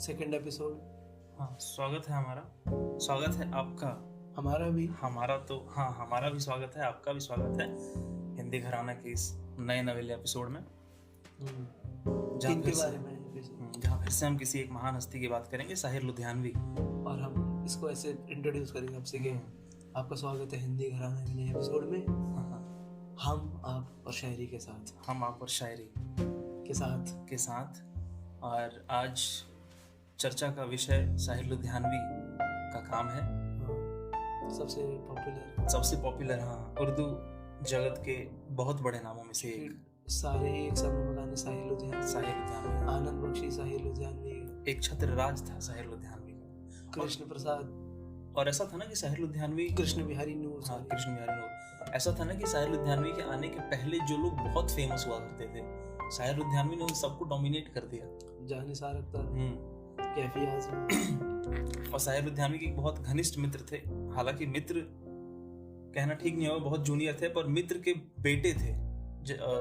Second episode. हाँ, स्वागत है हमारा, स्वागत है आपका। हमारा भी हमारा भी स्वागत है, आपका भी स्वागत है हिंदी घराना के इस नए नवेले एपिसोड में, तीन के बारे में episode। जहाँ फिर से हम किसी एक महान हस्ती की बात करेंगे, साहिर लुधियानवी। और हम इसको ऐसे इंट्रोड्यूस करेंगे आपसे कि आपका स्वागत है हिंदी घराना के नए एपिसोड में। हम आप और शायरी के साथ, हम आप और शायरी के साथ। और आज चर्चा का विषय साहिर लुधियानवी का काम है। सबसे पॉपुलर हाँ, उर्दू जगत के बहुत बड़े नामों में से एक। सारे एक समय में गाने साहिर लुधियानवी, आनंद बख्शी साहिर लुधियानवी, एक छत्र राज था साहिर लुधियानवी का। कृष्ण प्रसाद, और ऐसा था ना कि साहिर लुधियानवी कृष्ण बिहारी नूर, ऐसा था ना कि साहिर लुधियानवी के आने के पहले जो लोग बहुत फेमस हुआ करते थे, साहिर लुधियानवी ने उन सबको डोमिनेट कर दिया। जानिसार अख्तर, कैफी आजमी। और साहिर लुधियानवी के एक बहुत घनिष्ठ मित्र थे, हालांकि मित्र कहना ठीक नहीं होगा, बहुत जूनियर थे, पर मित्र के बेटे थे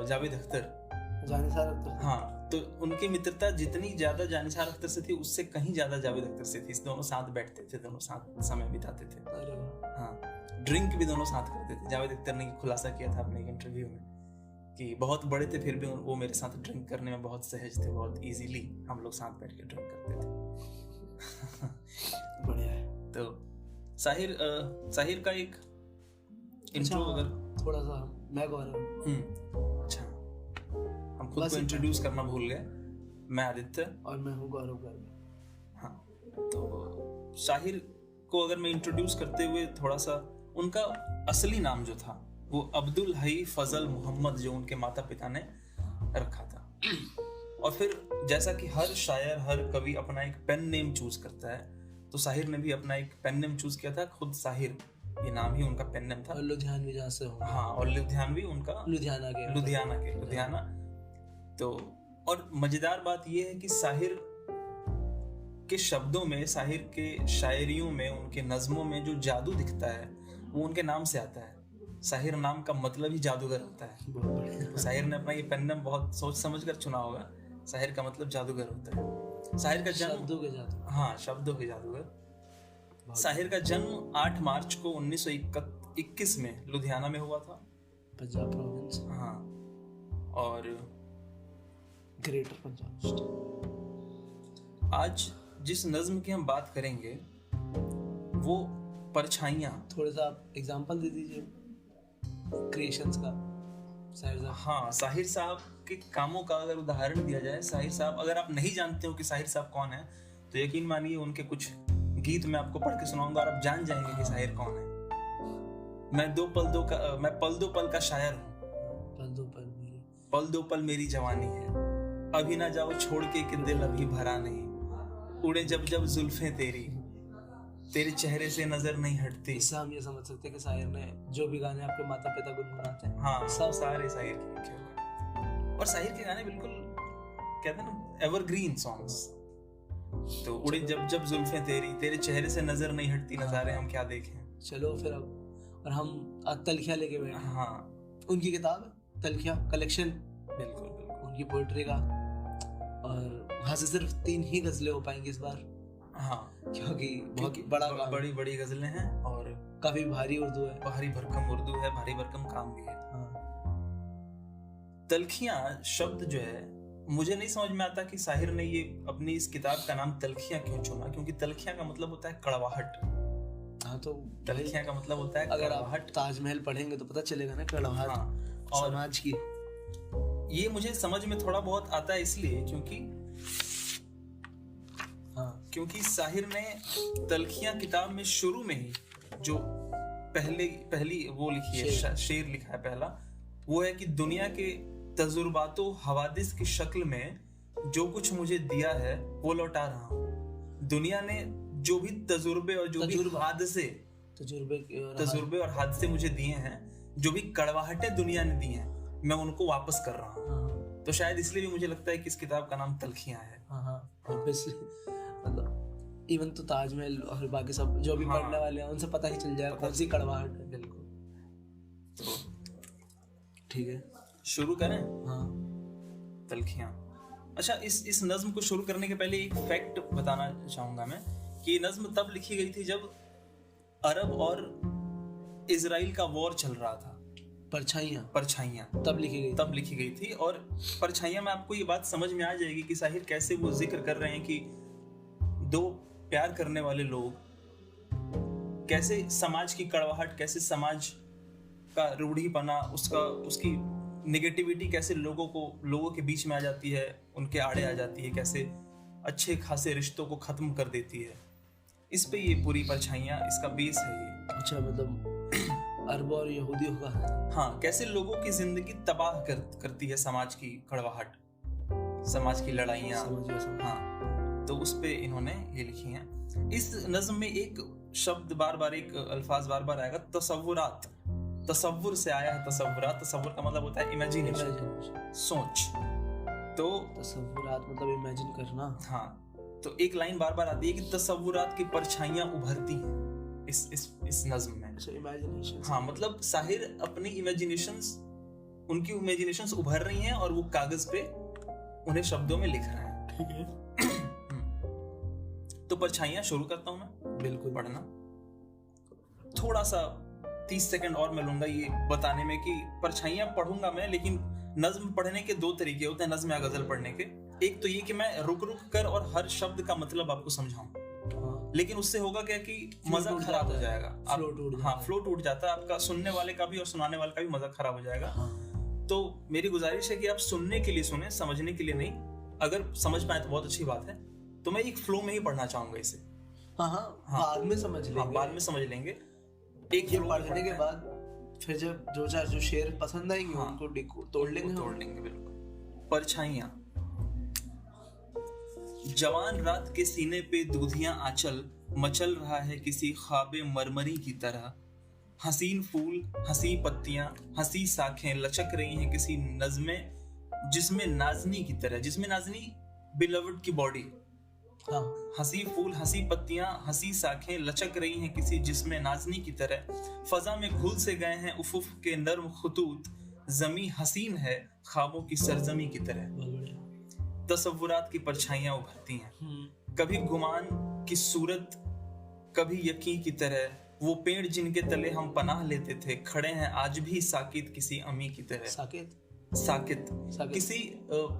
जावेद अख्तर, जानिसार अख्तर। हाँ, तो उनकी मित्रता जितनी ज्यादा जानिसार अख्तर से थी, उससे कहीं ज्यादा जावेद अख्तर से थी। इस दोनों साथ बैठते थे, दोनों साथ समय बिताते थे। हाँ, ड्रिंक भी दोनों साथ करते थे। जावेद अख्तर ने खुलासा किया था अपने एक इंटरव्यू में कि बहुत बड़े थे फिर भी वो मेरे साथ ड्रिंक करने में बहुत सहज थे, बहुत इजीली हम लोग साथ बैठ के ड्रिंक करते थे। बढ़िया है। तो साहिर का एक इंट्रो अगर थोड़ा सा मैं गौरव। अच्छा, हम खुद को इंट्रोड्यूस करना भूल गए। मैं आदित्य और मैं हूँ गौरव गर्ग। हाँ, तो साहिर को अगर मैं इंट्रोड्यूस करते हुए थोड़ा सा, उनका असली नाम जो था वो अब्दुल हई फजल मोहम्मद, जो उनके माता पिता ने रखा था। और फिर जैसा कि हर शायर, हर कवि अपना एक पेन नेम चूज करता है, तो साहिर ने भी अपना एक पेन नेम चूज किया था। खुद साहिर ये नाम ही उनका पेन नेम था। और लुधियानवी जहाँ से हो। हाँ, और लुधियानवी उनका लुधियाना। तो और मजेदार बात ये है कि साहिर के शब्दों में, साहिर के शायरियों में, उनके नज्मों में जो जादू दिखता है वो उनके नाम से आता है। साहिर नाम का मतलब ही जादूगर होता है। तो साहिर ने अपना ये पेन नेम बहुत सोच समझ कर चुना होगा। साहिर का मतलब जादूगर होता है। साहिर का जन्म शब्दों के जादूगर। साहिर का जन्म 8 मार्च को 1921 में लुधियाना में हुआ था, पंजाब प्रोविंस। हाँ, और ग्रेटर पंजाब स्टेट। आज जिस नज्म की हम बात करेंगे वो परछाइयाँ। थोड़ा सा एग्जांपल दे दीजिए क्रिएशंस का। हाँ, साहिर साहब के कामों का अगर उदाहरण दिया जाए, साहिर साहब, अगर आप नहीं जानते हो कि साहिर साहब कौन है, तो यकीन मानिए उनके कुछ गीत मैं आपको पढ़ के सुनाऊंगा और आप जान जाएंगे कि साहिर कौन है। मैं पल दो पल का शायर हूँ, पल दो पल मेरी जवानी है, अभी ना जाओ छोड़ के कि दिल अभी भरा नहीं, उड़े जब जब जुल्फें तेरे चेहरे से नजर नहीं हटती। इससे हम ये समझ सकते हैं कि शायर ने जो भी गाने आपके माता पिता गुनगुनाते हैं, हाँ, सब सारे शायर के लिखे हुए। और शायर के गाने बिल्कुल कहते हैं ना, एवरग्रीन सॉन्ग्स। तो उड़े जब जब जुल्फें तेरे चेहरे से नजर नहीं हटती, नजारे हम क्या देखें। चलो फिर अब, और हम तलखिया लेके बैठे। हाँ, उनकी किताब तलखिया कलेक्शन, बिल्कुल उनकी पोएट्री का। और वहां से सिर्फ 3 ही गजलें हो पाएंगी इस बार। हाँ, क्योंकि बड़ी गजलें हैं और काफी भारी उर्दू है, भारी भरकम उर्दू है, भारी भरकम काम भी है। तलखियां शब्द जो है, मुझे नहीं समझ में आता कि साहिर ने ये अपनी इस किताब का नाम तलखियां क्यों चुना, क्योंकि तलखियां का मतलब होता है कड़वाहट। हाँ, तो तलखियां का मतलब होता है अगर आप ताजमहल पढ़ेंगे तो पता चलेगा ना कड़वाहट। हाँ, और समाज की ये मुझे समझ में थोड़ा बहुत आता है इसलिए क्योंकि साहिर ने तलखियां किताब में शुरू में ही जो पहली वो लिखी है, शेर लिखा है पहला, वो है कि दुनिया के तजुर्बातो हवादिस की शक्ल में जो कुछ मुझे दिया है वो लौटा रहा हूँ। दुनिया ने जो भी तजुर्बे और जो भी तजुर्बे और हादसे मुझे दिए हैं, जो भी कड़वाहटें दुनिया ने दी हैं, मैं उनको वापस कर रहा हूँ। तो शायद इसलिए भी मुझे लगता है कि इस किताब का नाम तलखियां है। मतलब इवन तो ताजमहल और बाकी सब जो भी पढ़ने वाले हैं उनसे पता ही चल जाएगा कौन सी कड़वाहट है। बिल्कुल। तो ठीक है, शुरू करें। हाँ, तलखियां। अच्छा, इस नज्म को शुरू करने के पहले एक फैक्ट बताना चाहूंगा मैं कि ये नज्म तब लिखी गई थी जब अरब और इजराइल का वॉर चल रहा था। परछाइयाँ तब लिखी गई थी। और परछाइयाँ में आपको ये बात समझ में आ जाएगी कि साहिर कैसे वो जिक्र कर रहे हैं कि दो प्यार करने वाले लोग कैसे समाज की कड़वाहट, कैसे समाज का रूढ़ीपना, उसकी नेगेटिविटी कैसे लोगों के बीच में आ जाती है, उनके आड़े आ जाती है, कैसे अच्छे खासे रिश्तों को खत्म कर देती है। इस पे ये पूरी परछाइयाँ, इसका बेस है ये। अच्छा, मतलब अरब और यहूदियों का। हाँ, कैसे लोगों की जिंदगी तबाह करती है समाज की कड़वाहट, समाज की लड़ाइयाँ। हाँ, तो उस पे इन्होंने ये लिखी हैं। इस नज्म में एक शब्द बार बार, एक अल्फाज बार बार आएगा, तसव्वुरात। तसव्वुर से आया है तसव्वुरात। तसव्वुर का मतलब होता है इमेजिनेशन, सोच। तो तसव्वुरात मतलब इमेजिन करना। हाँ, तो एक लाइन बार बार आती है कि तसव्वुरात की परछाइयाँ उभरती हैं इस नज्म में। इमेजिनेशन। हाँ, मतलब साहिर अपनी उनकी इमेजिनेशंस उभर रही हैं और वो कागज पे उन्हें शब्दों में लिख रहे हैं। ठीक है। तो परछाइयाँ शुरू करता हूँ मैं बिल्कुल पढ़ना। थोड़ा सा 30 सेकंड और मैं लूंगा ये बताने में कि परछाइयाँ पढ़ूंगा मैं, लेकिन नज्म पढ़ने के दो तरीके होते हैं, नज्म या गजल पढ़ने के। एक तो ये कि मैं रुक कर और हर शब्द का मतलब आपको समझाऊं, लेकिन उससे होगा क्या कि मजा खराब हो जाएगा। फ्लो टूट जाता है आपका, सुनने वाले का भी और सुनाने वाले का भी मजा खराब हो जाएगा। तो मेरी गुजारिश है कि आप सुनने के लिए सुने, समझने के लिए नहीं। अगर समझ पाए तो बहुत अच्छी बात है। तो मैं एक फ्लो में ही पढ़ना चाहूंगा इसे। बाद में समझ लेंगे। बाद में समझ लेंगे। एक ये पढ़ने के बाद फिर जब जो शेर पसंद आएंगे उनको तोड़ लेंगे। बिल्कुल। परछाइयाँ। जवान रात के सीने पे दूधियां आंचल मचल रहा है किसी ख्वाबे मरमरी की तरह। हसीन फूल, हंसी पत्तियां, हंसी साखें लचक रही हैं किसी नज़्मे जिसमें नाजनी की तरह। जिसमें नाजनी बिलवड की बॉडी। हंसी फूल, हंसी पत्तियां, हंसी साखें लचक रही हैं किसी जिसमें नाजनी की तरह। फजा में घुल से गए हैं उफुफ के नर्म खुतूत। जमी हसीन है ख्वाबों की सरजमी की तरह। तसव्वुरात की परछाइयां उभरती हैं, कभी गुमान की सूरत, कभी यकीन की तरह। वो पेड़ जिनके तले हम पनाह लेते थे खड़े हैं आज भी साकित किसी अमी की तरह। साकित किसी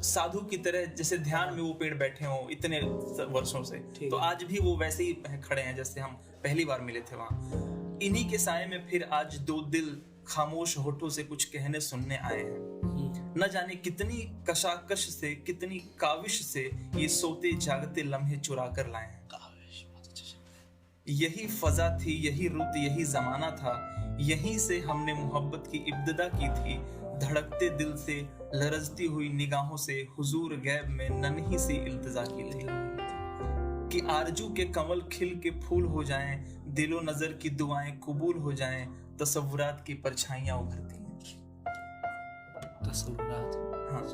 साधु की तरह, जैसे ध्यान में वो पेड़ बैठे हों इतने वर्षों से, तो आज भी वो वैसे ही खड़े हैं जैसे हम पहली बार मिले थे वहां। इन्हीं के साए में फिर आज दो दिल खामोश होठों से कुछ कहने सुनने आए हैं। न जाने कितनी कशाकश से, कितनी काविश से ये सोते जागते लम्हे चुरा कर लाए हैं। यही फजा थी, यही रुत, यही जमाना था। यहीं से हमने मोहब्बत की इब्तिदा की थी। धड़कते दिल से, लरजती हुई निगाहों से हुजूर गैब में नन्ही सी इल्तिजा की थी कि आरजू के कमल खिल के फूल हो जाएं, दिलो नजर की दुआएं कबूल हो जाएं। तसव्वुरात की परछाइयां उभरती हैं। तसव्वुरात। हाँ,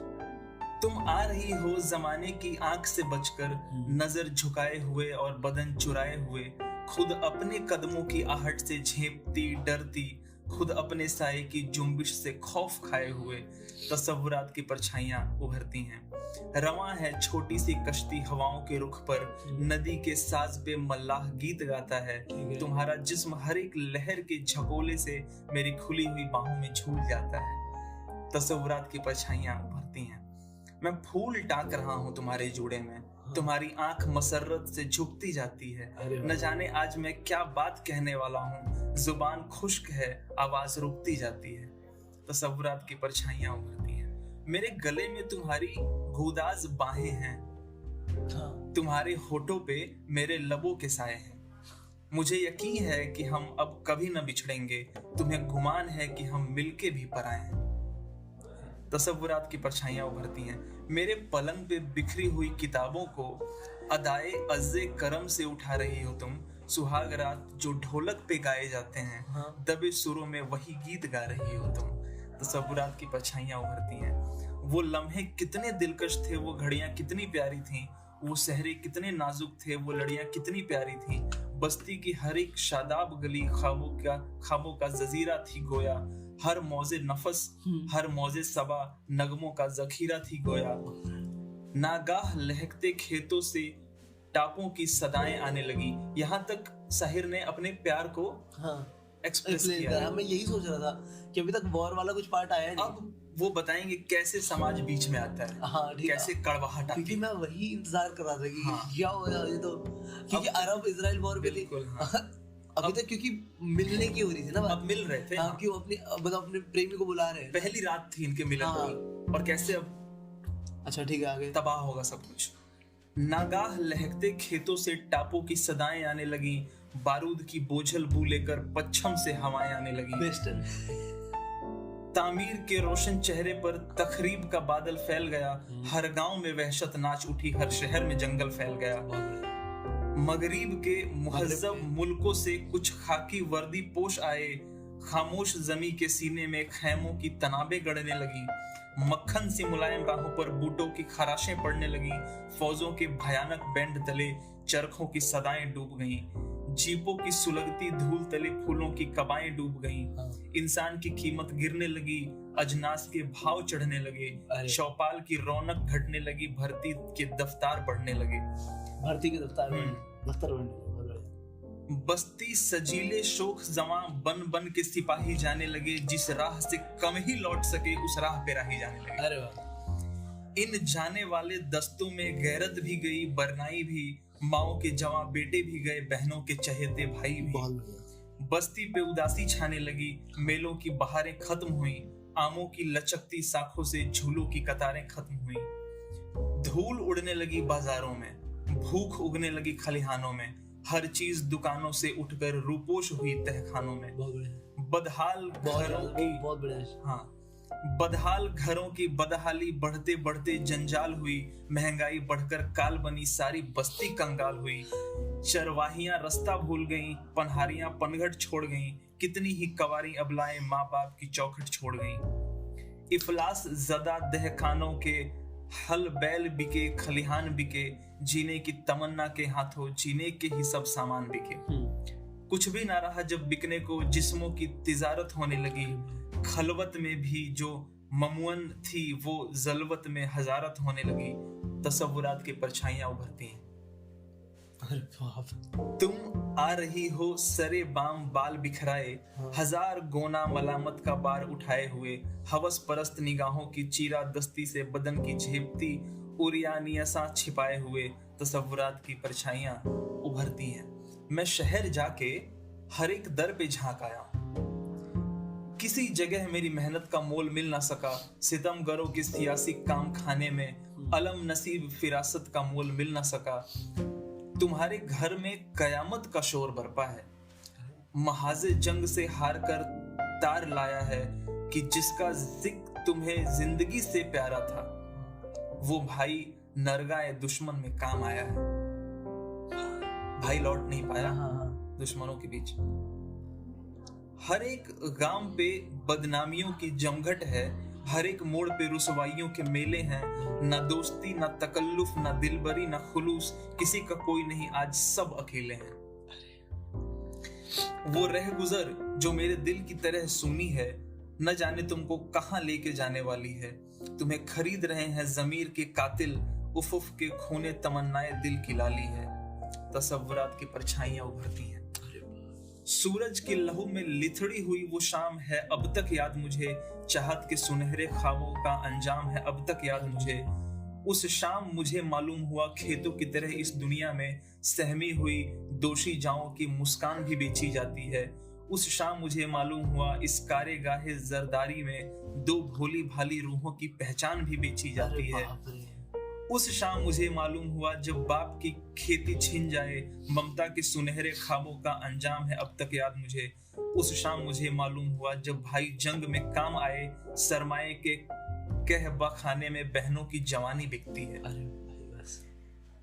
तुम आ रही हो जमाने की आंख से बचकर, नजर झुकाए हुए और बदन चुराए हुए। खुद अपने कदमों की आहट से झेंपती डरती, खुद अपने साए की जुम्बिश से खौफ खाए हुए। तसव्वुरात की परछाइयां उभरती हैं। रवां है छोटी सी कश्ती हवाओं के रुख पर, नदी के साज पे मल्लाह गीत गाता है। तुम्हारा जिस्म हर एक लहर के झकोले से मेरी खुली हुई बाहों में झूल जाता है। तसव्वुरात की परछाइयां उभरती हैं। मैं फूल टाक रहा हूँ तुम्हारे जूड़े में, तुम्हारी आंख मसरत से झुकती जाती है। न जाने आज मैं क्या बात कहने वाला हूँ, जुबान खुश्क है, आवाज रुकती जाती है। तसव्वुरात की परछाइयां उभरती हैं। मेरे गले में तुम्हारी घुदाज बाहें हैं, तुम्हारे होठों पे मेरे लबों के साए हैं। मुझे यकीन है कि हम अब कभी न बिछड़ेंगे, तुम्हें गुमान है कि हम मिलके भी पराए हैं। तसव्वुरात की परछाइयां उभरती हैं। मेरे पलंग पे बिखरी हुई किताबों को अदाए अज़्ज़े करम से उठा रही हो तुम। सुहाग रात जो ढोलक पे गाए जाते हैं, दबे सुरों में वही गीत गा रही हो तुम। तसव्वुरात की परछाइयां उभरती हैं। वो लम्हे कितने दिलकश थे, वो घड़ियां कितनी प्यारी थीं, वो सहरे कितने नाजुक थे, वो लड़ियां कितनी प्यारी थीं। बस्ती की हर एक शादाब गली ख्वाबों का जजीरा थी गोया। हर मौजे नफस, हर मौजे सबा नगमों का जखीरा थी गोया। नागाह लहकते खेतों से टापों की सदाएं आने लगी। यहाँ तक साहिर ने अपने प्यार को एक्सप्रेस किया। मैं यही सोच रहा था कि अभी तक वॉर वाला कुछ पार्ट आया नहीं। अब वो बताएंगे कैसे समाज बीच में आता है, कैसे कड़वाहट आती है। क्योंकि मैं वही इंतजार कर रहा था कि क्या होगा ये तो, क्योंकि अरब इजराइल वॉर पे थी अभी तक, क्योंकि मिलने की हो रही थी ना, अब मिल रहे थे। क्यों अपने प्रेमी को बुला रहे हैं। पहली रात थी इनके मिलन की, और कैसे अब अच्छा ठीक है आगे तबाह होगा सब कुछ। नागाह लहकते खेतों से टापों की सदाएं आने लगी, बारूद की बोझल बू लेकर पश्चिम से हवाएं आने लगी। तामीर के रोशन चेहरे पर तखरीब का बादल फैल गया, हर गांव में वहशत नाच उठी, हर शहर में जंगल फैल गया। मगरिब के मुहज्जब मुल्कों से कुछ खाकी वर्दी पोश आए, खामोश जमी के सीने में खैमों की तनाबे गड़ने लगी, मक्खन सी मुलायम राहों पर बूटों की खराशें पड़ने लगी, फौजों के भयानक बैंड तले चरखों की सदाएं डूब गईं, जीपों की सुलगती धूल तले फूलों की कबाएं डूब गईं, इंसान की कीमत गिरने लगी, अजनास के भाव चढ़ने लगे, चौपाल की रौनक घटने लगी, भर्ती के दफ्तार बढ़ने लगे। भर्ती के दफ्तार बढ़ने लगे। बस्ती सजीले शोख जमा बन बन के सिपाही जाने लगे, जिस राह से कम ही लौट सके उस राह पे राही जाने लगे। अरे वाह। इन जाने वाले दस्तों में गैरत भी गई, बरनाई भी, माओ के जवां बेटे भी गए, बहनों के चहेते भाई भी। बस्ती पे उदासी छाने लगी, मेलों की बहारें खत्म हुई, आमों की लचकती शाखों से झूलों की कतारें खत्म हुई, धूल उड़ने लगी बाजारों में, भूख उगने लगी खलिहानों में, हर चीज दुकानों से उठकर रूपोश हुई तहखानों में। बदहाल घरों की बदहाल घरों की बदहाली बढ़ते बढ़ते जंजाल हुई, महंगाई बढ़कर काल बनी, सारी बस्ती कंगाल हुई, चरवाहियां रास्ता भूल गईं, पनहारियां पनघट छोड़ गईं, कितनी ही कवारी अबलाएं माँ बाप की चौखट छोड़ गईं। इफलास ज़दा दहखानों के हल बैल बिके, खलिहान बिके, जीने की तमन्ना के हाथों जीने के ही सब सामान बिके। कुछ भी ना रहा जब बिकने को, जिस्मों की तिजारत होने लगी, खलवत में भी जो ममुअन थी वो जलवत में हजारत होने लगी, तसव्वुरात की परछाइयां उभरती हैं। तुम आ रही हो सरे बाम बाल बिखराए, हजार गोना मलामत का बार उठाए हुए, हवस परस्त निगाहों की चीरा दस्ती से बदन की झेपती उरियानियसा छिपाए हुए, तसव्वुरात की परछाइयां उभरती हैं। मैं शहर जाके हर एक दर पे झांक आया, किसी जगह मेरी मेहनत का मोल मिल ना सका, सितमगरों के सियासी काम खाने में अलम नसीब फिरासत का मोल मिल ना सका। तुम्हारे घर में कयामत का शोर बरपा है, महाजे जंग से हार कर तार लाया है, कि जिसका जिक्र तुम्हें जिंदगी से प्यारा था, वो भाई नरगाए दुश्मन में काम आया है। भाई लौट नहीं पाया दुश्मनों के बीच। हर एक गांव पे बदनामियों की जमघट है, हर एक मोड़ पे रुसवाइयों के मेले हैं, ना दोस्ती ना तकल्लुफ ना दिलबरी ना खुलूस, किसी का कोई नहीं, आज सब अकेले हैं। वो रह गुजर जो मेरे दिल की तरह सुनी है, न जाने तुमको कहां लेके जाने वाली है, तुम्हें खरीद रहे हैं जमीर के कातिल, उफुफ के खूने तमन्नाए दिल की लाली है, तसव्वुरात की परछाइयां उभरती हैं। सूरज के लहू में लिथड़ी हुई वो शाम है, अब तक याद मुझे, चाहत के सुनहरे ख्वाबों का अंजाम है, अब तक याद मुझे। उस शाम मुझे मालूम हुआ खेतों की तरह इस दुनिया में सहमी हुई दोषी जाओं की मुस्कान भी बेची जाती है। उस शाम मुझे मालूम हुआ इस कारेगाहे जरदारी में दो भोली भाली रूहों की पहचान भी बेची जाती है। उस शाम मुझे मालूम हुआ जब बाप की खेती छिन जाए, ममता के सुनहरे ख्वाबों का अंजाम है, अब तक याद मुझे। उस शाम मुझे मालूम हुआ जब भाई जंग में काम आए, सरमाए के कहबा खाने में बहनों की जवानी बिकती है।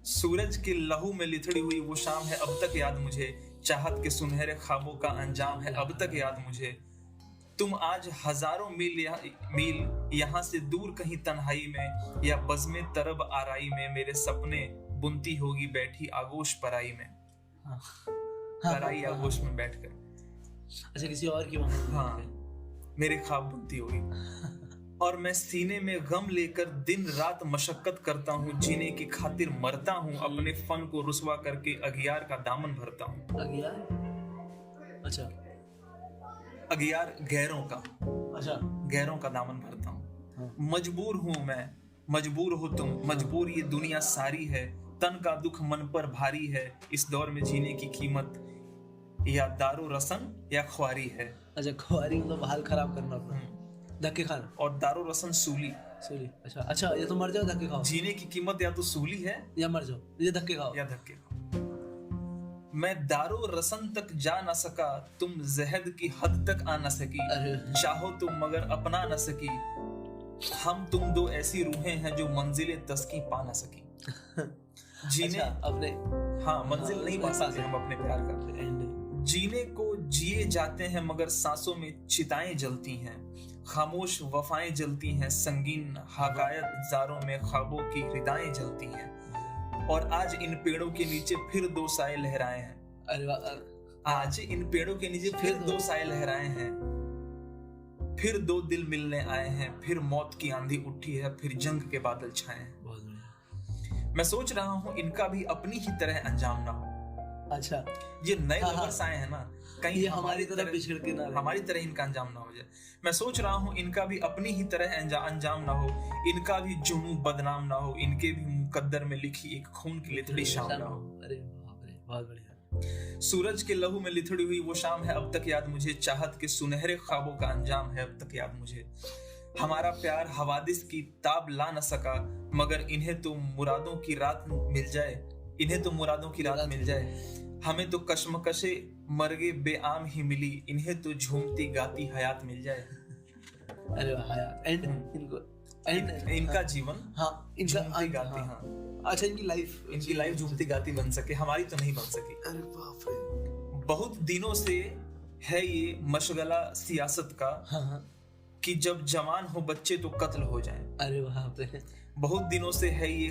सूरज के लहू में लिथड़ी हुई वो शाम है, अब तक याद मुझे, चाहत के सुनहरे ख्वाबों का अंजाम है, अब तक याद मुझे। तुम आज हजारों मील यहाँ से दूर कहीं तन्हाई में, या बज़्मे तरब आराई में, मेरे सपने बुनती होगी बैठी आगोश पराई में। पराई आगोश में बैठकर, अच्छा किसी और की हाँ, मेरे ख्वाब बुनती होगी। और मैं सीने में गम लेकर दिन रात मशक्कत करता हूँ, जीने की खातिर मरता हूँ, अपने फन को रुसवा करके अगियार का दामन भरता हूँ। अगियार? अच्छा, अगियार गैरों का, अच्छा, गैरों का दामन भरता हूँ। हाँ। मजबूर हूँ मैं, मजबूर हो तुम, मजबूर ये दुनिया सारी है, तन का दुख मन पर भारी है, इस दौर में जीने की कीमत या दारू रसन या ख्वारी है। अच्छा, ख्वारी मतलब हाल खराब करना अपना, धक्के खाना। और दारू रसन सूली। सूली, अच्छा अच्छा, ये तो मर जाओ धक्के खाओ। जीने की कीमत या तो सूली है या मर जाओ, ये धक्के खाओ। या धक्के खाओ। मैं दारू रसन तक जा न सका, तुम जहद की हद तक आ न सकी, चाहो तुम मगर अपना न सकी, हम तुम दो ऐसी रूहें हैं जो मंजिलें तस्की पा न सकी। जीने अपने, हाँ, मंजिल नहीं पा सकते हम अपने प्यार का। जीने को जिए जाते हैं मगर सांसों में चिताएं जलती हैं, खामोश वफाएं जलती हैं, संगीन हकायत जारों में ख्वाबों की हृदयें जलती हैं, और आज इन पेड़ों के नीचे फिर दो साए लहराए हैं। अरे आज इन पेड़ों के नीचे फिर दो साए लहराए हैं, फिर दो दिल मिलने आए हैं, फिर मौत की आंधी उठी है, फिर जंग के बादल छाए हैं। बहुत बढ़िया। मैं सोच रहा हूँ इनका भी अपनी ही तरह अंजाम ना हो। अच्छा, ये नए लवर्स आए हैं ना, कहीं ये हमारी तरह पिछड़ के ना रहे, हमारी तरह इनका अंजाम ना हो जाए। मैं सोच रहा हूँ इनका भी अपनी ही तरह अंजाम ना हो, इनका भी जुनू बदनाम ना हो, इनके भी मुकद्दर में लिखी एक खून की लिथड़ी शाम ना हो। अरे बाप रे, बहुत बढ़िया। सूरज के लहू में लिथड़ी हुई वो शाम है अब तक याद मुझे, चाहत के सुनहरे ख्वाबों का अंजाम है अब तक याद मुझे। हमारा प्यार हवादिस की ताब ला न सका, मगर इन्हें तो मुरादों की रात मिल जाए, इन्हें तो मुरादों की रात मिल जाए, हमें तो कश्मकशे मरगे बेआम ही मिली, इन्हें तो झूमती गाती हयात मिल जाए। अरे वाह, एंड इनका जीवन, हाँ, इनका झूमती गाती, हाँ, अच्छा, इनकी लाइफ झूमती गाती बन सके, हमारी तो नहीं बन सकी। अरे बाप रे। बहुत दिनों से है ये मशगला सियासत का, हाँ, कि जब जवान हो बच्चे तो कत्ल हो जाएं। अरे बाप रे। बहुत दिनों से है ये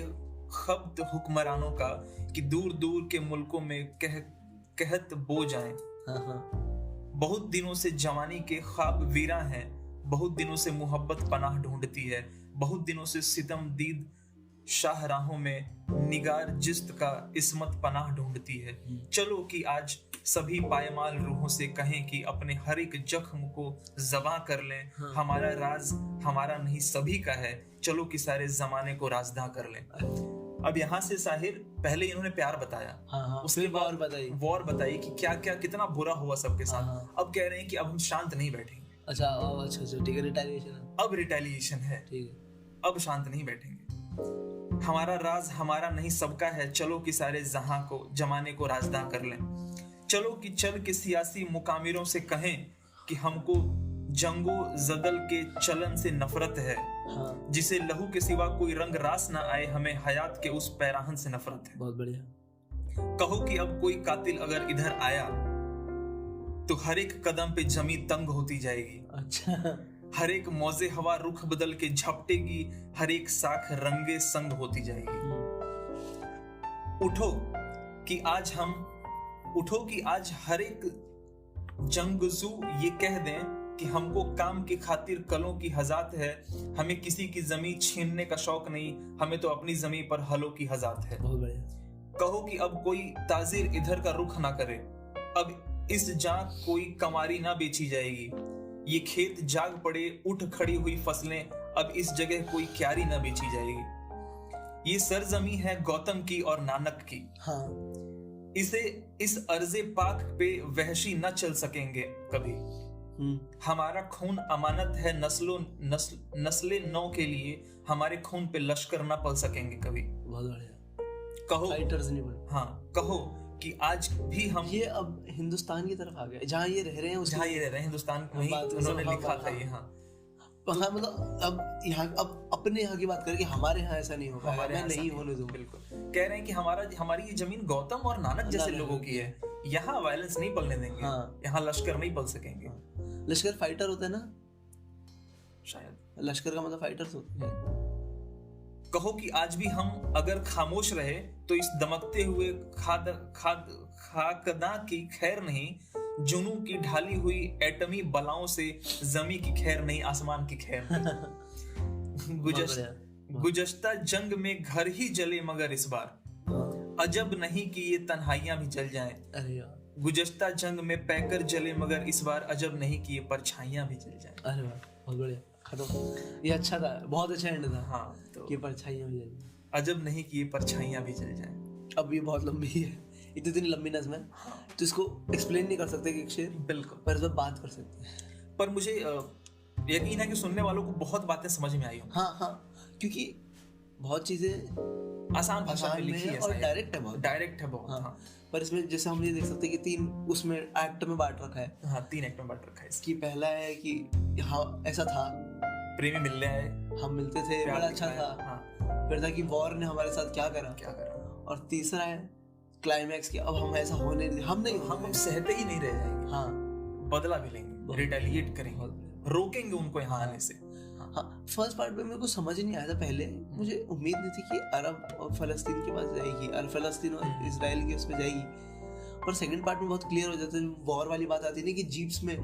खब्त हुक्मरानों का, कि दूर दूर के मुल्कों में कहत बो जाएं। बहुत दिनों से जवानी के ख्वाब वीरा हैं, बहुत दिनों से मोहब्बत पनाह ढूंढती है, बहुत दिनों से सितम दीद शाहराहों में निगार जिस्त का इस्मत पनाह ढूंढती है। चलो कि आज सभी पायमाल रूहों से कहें कि अपने हर एक जख्म को ज़बां कर लें, हमारा राज हमारा नहीं सभी का है, चलो कि सारे जमाने को राजदा कर लें। अब यहाँ से साहिर, पहले इन्होंने प्यार बताया, उसके बाद वॉर बताई कि क्या क्या कितना बुरा हुआ सबके साथ। अब कह रहे हैं कि अब हम शांत नहीं बैठेंगे। अच्छा, ठीक है, रिटेलिएशन, अब रिटेलिएशन है, ठीक है, अब शांत नहीं बैठेंगे। हमारा राज हमारा नहीं सबका है, चलो कि सारे जहां को जमाने को राजदा कर लें। चलो कि चल के सियासी मुकामिरों से कहें कि हमको जंगो जदल के चलन से नफरत है, जिसे लहू के सिवा कोई रंग रास ना आए, हमें हयात के उस पैराहन से नफरत है। बहुत बढ़िया। कहो कि अब कोई कातिल अगर इधर आया तो हर एक कदम पे जमी तंग होती जाएगी। अच्छा, हर एक मौजे हवा रुख बदल के झपटेगी, हर एक साख रंगे संग होती जाएगी। उठो कि आज हर एक जंगजू ये कह दें कि हमको काम की खातिर कलों की हजात है, हमें किसी की जमीन छीनने का शौक नहीं, हमें तो अपनी जमीन पर हलों की हजात है। बहुत बढ़िया। कहो कि अब कोई ताजिर इधर का रुख ना करे, अब इस जाग कोई कमारी ना बेची जाएगी, ये खेत जाग पड़े उठ खड़ी हुई फसलें, अब इस जगह कोई क्यारी ना बेची जाएगी। ये सरजमी है गौतम की और नानक की, इसे इस अर्जे पाक पे वहशी न चल सकेंगे कभी। हमारा खून अमानत है नस्ले नौ के लिए, हमारे खून पे लश्कर न पल सकेंगे कभी। बहुत बढ़िया। कहो फाइटर्स नहीं बने। हाँ, कहो कि आज भी हम ये अब हिंदुस्तान की तरफ आ गए, जहाँ ये रह रहे हैं, जहाँ ये रह रहे हैं हिंदुस्तान में उन्होंने लिखा था ये। हाँ, मतलब अब यहाँ, अब अपने यहाँ की बात करें कि हमारे यहाँ ऐसा नहीं होगा, हमारे यहाँ नहीं होने दूंगा। बिल्कुल कह रहे हैं कि हमारी ये जमीन गौतम और नानक जैसे लोगों की है, यहाँ वायलेंस नहीं पलने देंगे। यहाँ लश्कर नहीं पल सकेंगे। लश्कर फाइटर होता है ना, शायद लश्कर का मतलब फाइटर्स होते हैं। कहो कि आज भी हम अगर खामोश रहे तो इस दमकते हुए खाकदा की खैर नहीं, जुनू की ढाली हुई एटमी बलाओं से जमी की खैर नहीं, आसमान की खैर नहीं। गुज़श्ता जंग में घर ही जले मगर इस बार, अजब नहीं कि ये तन्हाइयां भी जल जाएं। अरे यार, गुज़श्ता जंग में पैकर जले मगर इस बार, अजब नहीं कि ये परछाइयां भी जल जाएं। अरे वाह, बहुत बढ़िया, खत्म। ये अच्छा था, बहुत अच्छा एंड था। हाँ, तो ये परछाइयां भी जल, अजब नहीं कि ये परछाइयां भी जल जाएं। अब ये बहुत लंबी है, इतनी लंबी नज़्म है तो इसको एक्सप्लेन नहीं कर सकते कि एक शेर, बिल्कुल, पर इस पर बात कर सकते हैं। पर मुझे यकीन है कि सुनने वालों को बहुत बातें समझ में आई होंगी। हाँ, क्योंकि बहुत चीजें आसान भाषा में लिखी है और डायरेक्ट है बहुत। हाँ। पर इसमें जैसे हम ये देख सकते हैं कि 3 उसमें एक्ट में बांट रखा है। हाँ, 3 एक्ट में बांट रखा है इसकी पहला है कि हाँ ऐसा था, प्रेमी मिलने आए, हम मिलते थे, बड़ा अच्छा था। हाँ। फिर था कि वॉर ने हमारे साथ क्या करा, और तीसरा है क्लाइमैक्स की, अब हम ऐसा होने हम सहते ही नहीं रह जाएंगे। हाँ, बदला भी लेंगे, रिटेलिएट करेंगे, रोकेंगे उनको यहाँ आने से। हाँ, फर्स्ट पार्ट में मेरे को समझ नहीं आया था पहले, मुझे उम्मीद नहीं थी कि अरब और फलस्तीन के पास जाएगी, और फलस्तीन और इसराइल के उस पर जाएगी। पर सेकंड पार्ट में बहुत क्लियर हो जाता है, वॉर वाली बात आती है ना कि जीप्स में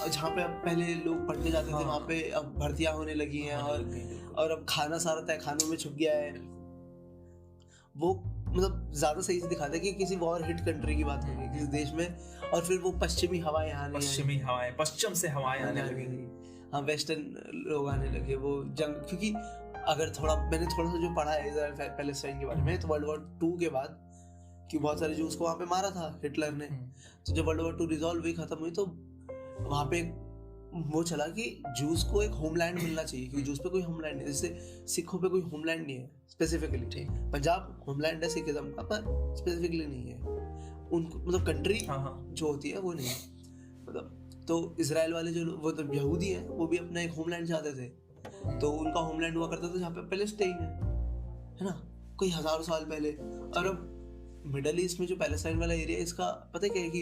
जहाँ पे अब पहले लोग पढ़ने जाते थे वहाँ पे अब भर्तियां होने लगी हैं, और अब खाना सारा तय खानों में छुप गया है। वो मतलब ज्यादा सही से दिखाता है कि किसी वॉर हिट कंट्री की बात हो रही है किसी देश में, और फिर वो पश्चिमी हवाएं आने, पश्चिम से हवाएं आने लगेंगी। हाँ, वेस्टर्न लोग आने लगे, वो जंग, क्योंकि अगर मैंने थोड़ा सा जो पढ़ा है इजराइल पैलेस्टाइन के बारे में, तो वर्ल्ड वॉर 2 के बाद कि बहुत सारे जूस को वहाँ पे मारा था हिटलर ने, तो जब वर्ल्ड वॉर 2 रिजॉल्व हुई, खत्म हुई, तो वहाँ पे वो चला कि जूस को एक होमलैंड मिलना चाहिए, क्योंकि जूस पे कोई होमलैंड नहीं, जैसे सिखों पे कोई होमलैंड नहीं है स्पेसिफिकली। पंजाब होमलैंड है सिखिज्म का, पर स्पेसिफिकली नहीं है उनको, मतलब कंट्री जो होती है वो नहीं है, मतलब। तो इजराइल वाले जो वो तो यहूदी हैं, वो भी अपना एक होमलैंड चाहते थे, तो उनका होमलैंड हुआ करता था जहाँ पे पैलेस्टाइन है ना, कोई हजारों साल पहले। और अब मिडल ईस्ट में जो पैलेस्टाइन वाला एरिया, इसका पता क्या है कि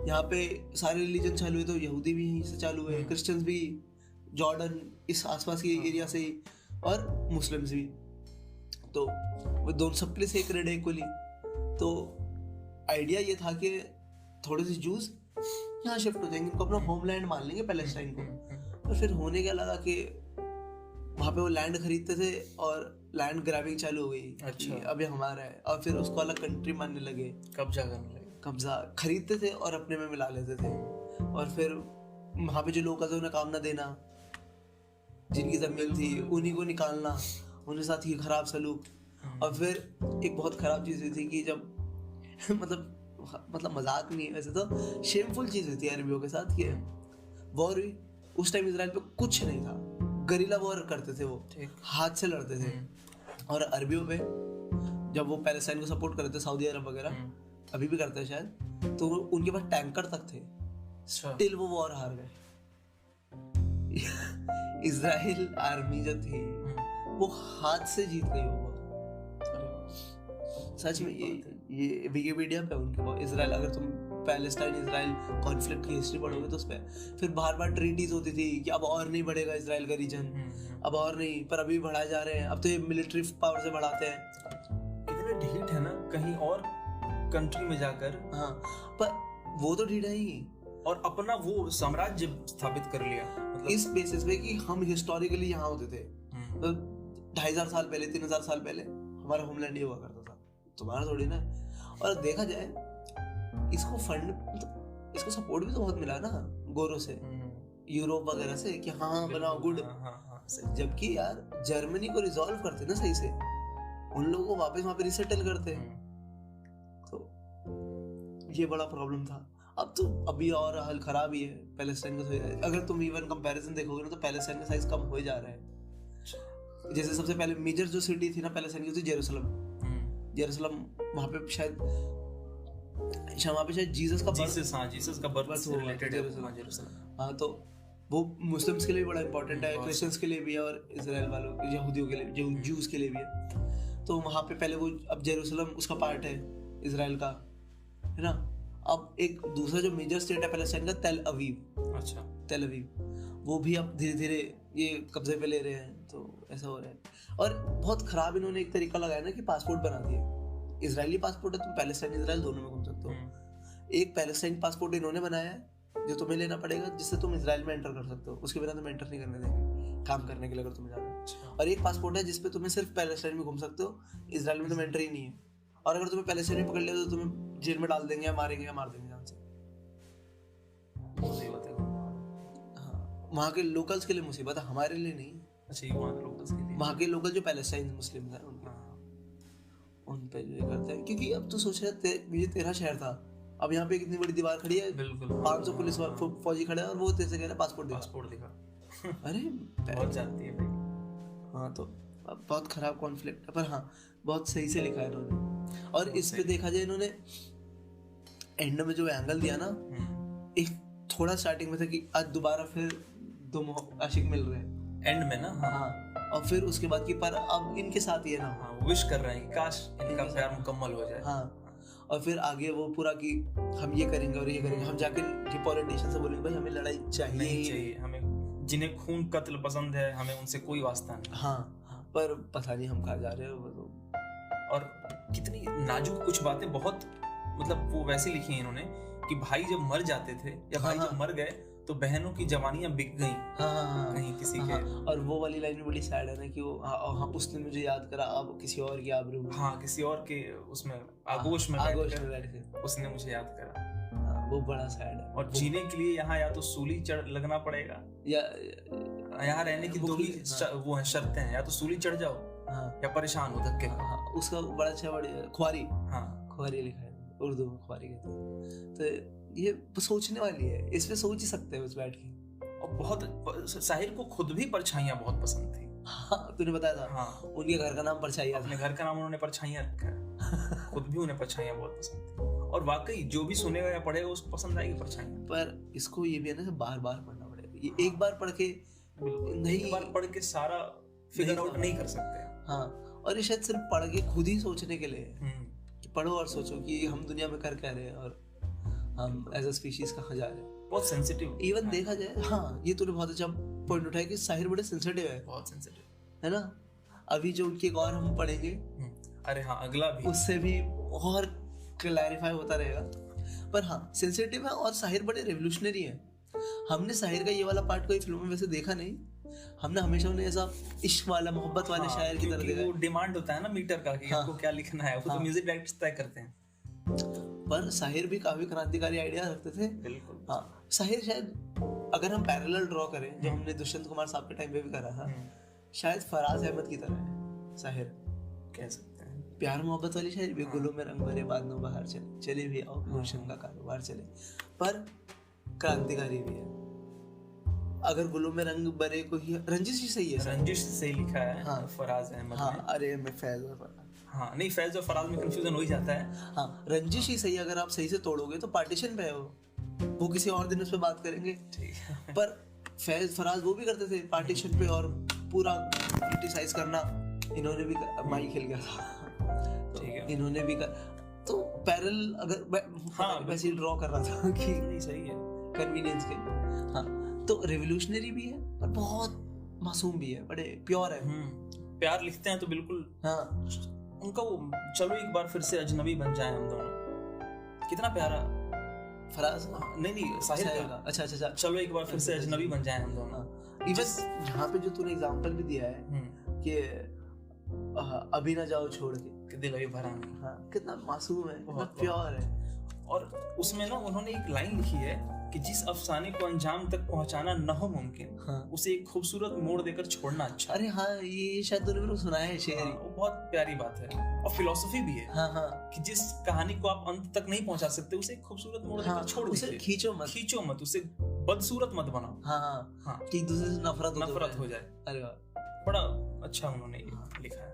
यहाँ पे सारे रिलीजन चालू हुए, तो यहूदी भी यहीं से चालू हुए, क्रिश्चियंस भी जॉर्डन इस आसपास के एरिया से ही, और मुस्लिम्स भी, तो वो दोनों सबके लिए सेक्रेड है इक्वली। तो आइडिया ये था कि थोड़े से जूस यहाँ शिफ्ट हो जाएंगे, इनको अपना होमलैंड मान लेंगे पैलेस्टाइन को। और फिर होने क्या लगा कि वहाँ पे वो लैंड खरीदते थे और लैंड ग्रैबिंग चालू हो गई। अच्छा, अब ये हमारा है, और फिर उसको अलग कंट्री मानने लगे, कब्जा करने लगे, कब्जा खरीदते थे और अपने में मिला लेते थे। और फिर वहाँ पे जो लोग आते उन्हें काम ना देना, जिनकी जमीन थी उन्हीं को निकालना, उनके साथ ही खराब सलूक। और फिर एक बहुत खराब चीज़ हुई थी कि जब मतलब मजाक नहीं है वैसे, तो शेमफुल चीज़ हुई थी अरबियों के साथ कि वॉर हुई, उस टाइम इजराइल पे कुछ नहीं था, गरिला वॉर करते थे, वो हाथ से लड़ते थे। और अरबियों पे जब वो पैलेस्टाइन को सपोर्ट करते थे, सऊदी अरब वगैरह अभी भी करते हैं शायद, तो उनके पास टैंकर तक थे, स्टिल वो वॉर हार गए। इजराइल आर्मी जो थी वो हाथ से जीत गई वो वॉर, सच में। ये विकिपीडिया पे उनके इजराइल, अगर तुम पैलेस्टाइन इजराइल कॉन्फ्लिक्ट की हिस्ट्री पढ़ोगे तो उस पे फिर बार ट्रीटीज होती थी कि अब और नहीं बढ़ेगा इजराइल का रीजन, अब और नहीं, पर अभी बढ़ाए जा रहे हैं, अब तो ये मिलिट्री पावर से बढ़ाते हैं। कितने ढीठ है ना कहीं और कंट्री में जाकर। हाँ, पर वो तो ढीठ है ही, और अपना वो साम्राज्य स्थापित कर लिया, मतलब इस बेसिस पे कि हम हिस्टोरिकली यहाँ होते थे, तो 2500 साल पहले 3000 साल पहले हमारा होमलैंड ये हुआ करता था, तुम्हारा थोड़ी ना। और देखा जाए इसको फंड, मतलब इसको सपोर्ट भी तो बहुत मिला ना गोरों से, यूरोप वगैरह से, कि हाँ बनाओ गुड। जबकि यार जर्मनी को रिजॉल्व करते ना सही से, उन लोगों को वापस वहां पे रिसेटल करते, तो ये बड़ा प्रॉब्लम था। अब तो अभी और हाल खराब ही है पैलेस्टाइन का। अगर तुम इवन कंपैरिजन देखोगे ना, तो पैलेस्टाइन का साइज कम हो जा रहा है। जैसे सबसे पहले मेजर जो सिटी थी ना पैलेस्टाइन की, थी जेरूसलम। वहां पे शायद जीसस का बर्थ हो जेरूसलम। हाँ, तो वो मुस्लिम्स के लिए बड़ा इंपॉर्टेंट है, क्रिश्चियंस के लिए भी है, और इजराइल वालों यहूदियों के लिए, जो जूस के लिए भी है। तो वहाँ पे पहले वो, अब जेरूसलम उसका पार्ट है इजराइल का, है ना। अब एक दूसरा जो मेजर स्टेट है पैलेस्टाइन का, तेल अवीव। अच्छा, तेल अवीव, वो भी अब धीरे धीरे ये कब्जे पे ले रहे हैं, तो ऐसा हो रहा है। और बहुत खराब इन्होंने एक तरीका लगाया ना कि पासपोर्ट बना दिया, इजरायली पासपोर्ट है, तुम पैलेस्टाइन इजराइल दोनों में घूम सकते हो। एक पैलेस्टाइन पासपोर्ट इन्होंने बनाया है जो तुम्हें लेना पड़ेगा, जिससे तुम इजराइल में एंटर कर सकते हो, उसके बिना तुम्हें एंटर नहीं करने देंगे काम करने के लिए अगर तुम्हें जाना है। और एक पासपोर्ट है जिसपे तुम्हें सिर्फ पैलेस्टाइन में घूम सकते हो, इजराइल में तुम्हें एंट्री नहीं है। और अगर तुम्हें पैलेस्टाइन में पकड़ लिया तो तुम्हें जेल में डाल देंगे या मारेंगे या मार देंगे जान से। मुसीबत है। हाँ, वहाँ के लोकल्स के लिए मुसीबत है, हमारे लिए नहीं। अच्छा, ये वहाँ के लोकल्स के लिए, वहाँ के लोकल जो पैलेस्टाइन मुस्लिम हैं उन पे जो करते हैं, क्योंकि अब तो सोच रहे ये तेरा शहर था, अब यहाँ पे कितनी बड़ी दीवार खड़ी है, बिल्कुल 500 पुलिस फौजी खड़े हैं और वो तेरे से कह रहे हैं पासपोर्ट दिखा। अरे बहुत जाती है भाई। हाँ, तो बहुत खराब कॉन्फ्लिक्ट है, पर हाँ बहुत सही से लिखा है इन्होंने। और इस पे देखा जाए, इन्होंने एंड में जो एंगल दिया ना, एक थोड़ा स्टार्टिंग में था कि आज दोबारा फिर दो आशिक मिल रहे हैं एंड में ना। हाँ, और फिर उसके बाद की पर अब इनके साथ ही है ना। हाँ, विश कर रहे हैं कि काश इनका प्यार मुकम्मल हो जाए। हाँ, और फिर आगे वो पूरा कि हम ये करेंगे और ये करेंगे, हम जाके पॉलिटिशियन से बोलेंगे भाई हमें लड़ाई चाहिए, हमें जिन्हें खून कत्ल पसंद है हमें उनसे कोई वास्ता नहीं। हाँ, पर पता नहीं हम कहाँ जा रहे हो। तो और कितनी नाजुक कुछ बातें, बहुत मतलब वो वैसे लिखी हैं इन्होंने कि भाई जब मर जाते थे या भाई जब मर गए तो बहनों की जवानियां बिक गई कहीं किसी के। और वो वाली लाइन भी बड़ी सैड है ना कि वो उसने मुझे याद करा, अब किसी और की आबरू, किसी और के उसमें आगोश में बैठ के उसने मुझे याद करा। वो बड़ा सैड है। और जीने के लिए यहाँ या तो सूली चढ़ लगना पड़ेगा, या यहाँ रहने की दो ही वो है शर्तें हैं, या तो सूली चढ़ जाओ या परेशान हो धक्के। उसका बड़ा अच्छा ख्वारी, ख्वारी लिखा है उर्दू में, ख्वारी कहते हैं। तो ये सोचने वाली है, इस पे सोच ही सकते हैं उस बैठ के। और बहुत साहिर को खुद भी परछाइयाँ बहुत पसंद थी। हाँ, तूने बताया था। हाँ, उनके घर का नाम परछाइयाँ, अपने घर का नाम उन्होंने परछाइयाँ रखा है। खुद भी उन्हें परछाइयाँ बहुत पसंद थी, और वाकई जो भी सुनेगा या पढ़ेगा उसको पसंद आएगी परछाइयाँ। पर इसको ये भी है ना, बार बार पढ़ना पड़ेगा, ये एक बार पढ़ के नहीं, एक बार पढ़ के सारा फिगर आउट नहीं कर सकते। हाँ, और ये शायद सिर्फ पढ़ के खुद ही सोचने के लिए, पढ़ो और सोचो कि हम दुनिया में कर क्या रहे हैं और हम एज अ स्पीशीज कहाँ जा रहे हैं। बहुत सेंसिटिव इवन देखा जाए। हाँ, ये तूने बहुत अच्छा पॉइंट उठाया कि साहिर बड़े सेंसिटिव है, बहुत सेंसिटिव है ना। अभी जो उनकी एक और हम पढ़ेंगे, अरे हाँ, अगला भी, उससे भी और क्लैरिफाई होता रहेगा। पर हाँ, सेंसिटिव है और साहिर बड़े रेवोल्यूशनरी है। हमने साहिर का ये वाला पार्ट कोई फिल्मों में वैसे देखा नहीं, हमने हमेशा उन्हें ऐसा इश्क वाला, मोहब्बत वाले शायर की तरह देखा। वो डिमांड होता है ना मीटर का कि आपको क्या लिखना है, वो तो म्यूजिक डायरेक्टर्स तय करते हैं। पर साहिर भी काफी क्रांतिकारी आइडिया रखते थे। बिल्कुल। हाँ, साहिर शायद अगर हम पैरेलल ड्रॉ करें, जो हमने दुष्यंत कुमार साहब के टाइम पे भी करा था, शायद फराज अहमद की तरह है साहिर, कह सकते हैं। प्यार मोहब्बत वाली शायद भी, गुलों में रंग भरे बादलों बाहर चले भी आओ, गुलशन का कारोबार चले, पर क्रांतिकारी भी है। अगर गुलों में रंग भरे को ही रंजिश ही सही है, रंजिश से सही लिखा है। हाँ, फराज अहमद। हाँ, अरे मैं फैज और फराज, हाँ नहीं, फैज और फराज में कंफ्यूजन हो ही जाता है। हाँ, रंजिश ही सही, अगर आप सही से तोड़ोगे तो पार्टीशन पे है वो किसी और दिन उस पे बात करेंगे, ठीक है। पर फैज फराज वो भी करते थे पार्टीशन पे और पूरा क्रिटिसाइज करना, इन्होंने भी माई खेल गया था, ठीक है, इन्होंने भी तो पैरेलल अगर वैसे ड्रॉ कर रहा था कि नहीं सही है कन्वीनियंस के। हाँ, तो रेवोल्यूशनरी भी है पर बहुत मासूम भी है, बड़े प्योर है। प्यार लिखते हैं तो बिल्कुल। हाँ, उनका वो चलो एक बार फिर से अजनबी बन जाए हम दोनों, कितना प्यारा फराज। नहीं साहिर का। अच्छा, चलो एक बार फिर से अजनबी बन जाए हम दोनों। इवन यहाँ पे जो तूने एग्जांपल भी दिया है कि अभी ना जाओ छोड़ के, दिल अभी भरा नहीं। हाँ, कितना मासूम है, कितना प्योर है। और उसमें ना उन्होंने एक लाइन लिखी है कि जिस अफसाने को अंजाम तक पहुंचाना न हो मुमकिन, उसे एक खूबसूरत मोड़ देकर छोड़ना अच्छा। अरे हाँ, ये शायद तूने मेरे को सुनाया है शेर। वो बहुत प्यारी बात है और फिलॉसफी भी है। हाँ, कि जिस कहानी को आप अंत तक नहीं पहुंचा सकते उसे एक खूबसूरत मोड़ देकर छोड़ दीजिए। उसे खींचो मत, उसे बदसूरत मत बनाओ। हाँ, कि एक दूसरे से नफरत हो जाए। अरे वाह, बड़ा अच्छा उन्होंने लिखा है।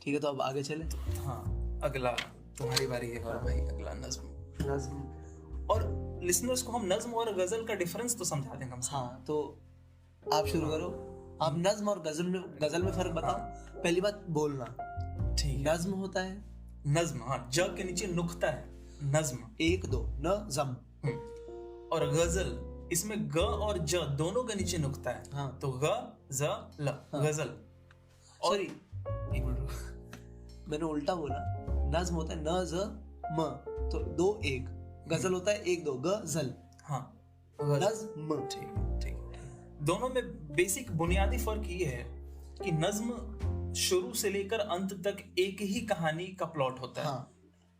ठीक है, तो अब आगे चले। हाँ, अगला तुम्हारी बारी है और भाई, अगला नज्म। और लिसनर्स को हम नज्म और गजल का डिफरेंस तो समझा देंगे हम। हाँ, तो आप शुरू करो। आप नज्म और गजल में फर्क बताओ। पहली बात बोलना, ठीक। नज्म होता है, नज्म, हाँ, ज के नीचे नुक्ता है, नज्म, 1 2 नज़म। और गजल, इसमें ग और ज दोनों के नीचे नुक्ता है। हाँ, तो ग ज ल, गजल। सॉरी, एक मिनट, मैंने उल्टा बोला। नज्म होता है न ज म, तो 2 1, गजल होता है एक दो, गजल। हाँ, नज्म। ठीक। दोनों में बेसिक बुनियादी फर्क ये है कि नज्म शुरू से लेकर अंत तक एक ही कहानी का प्लॉट होता है। हाँ।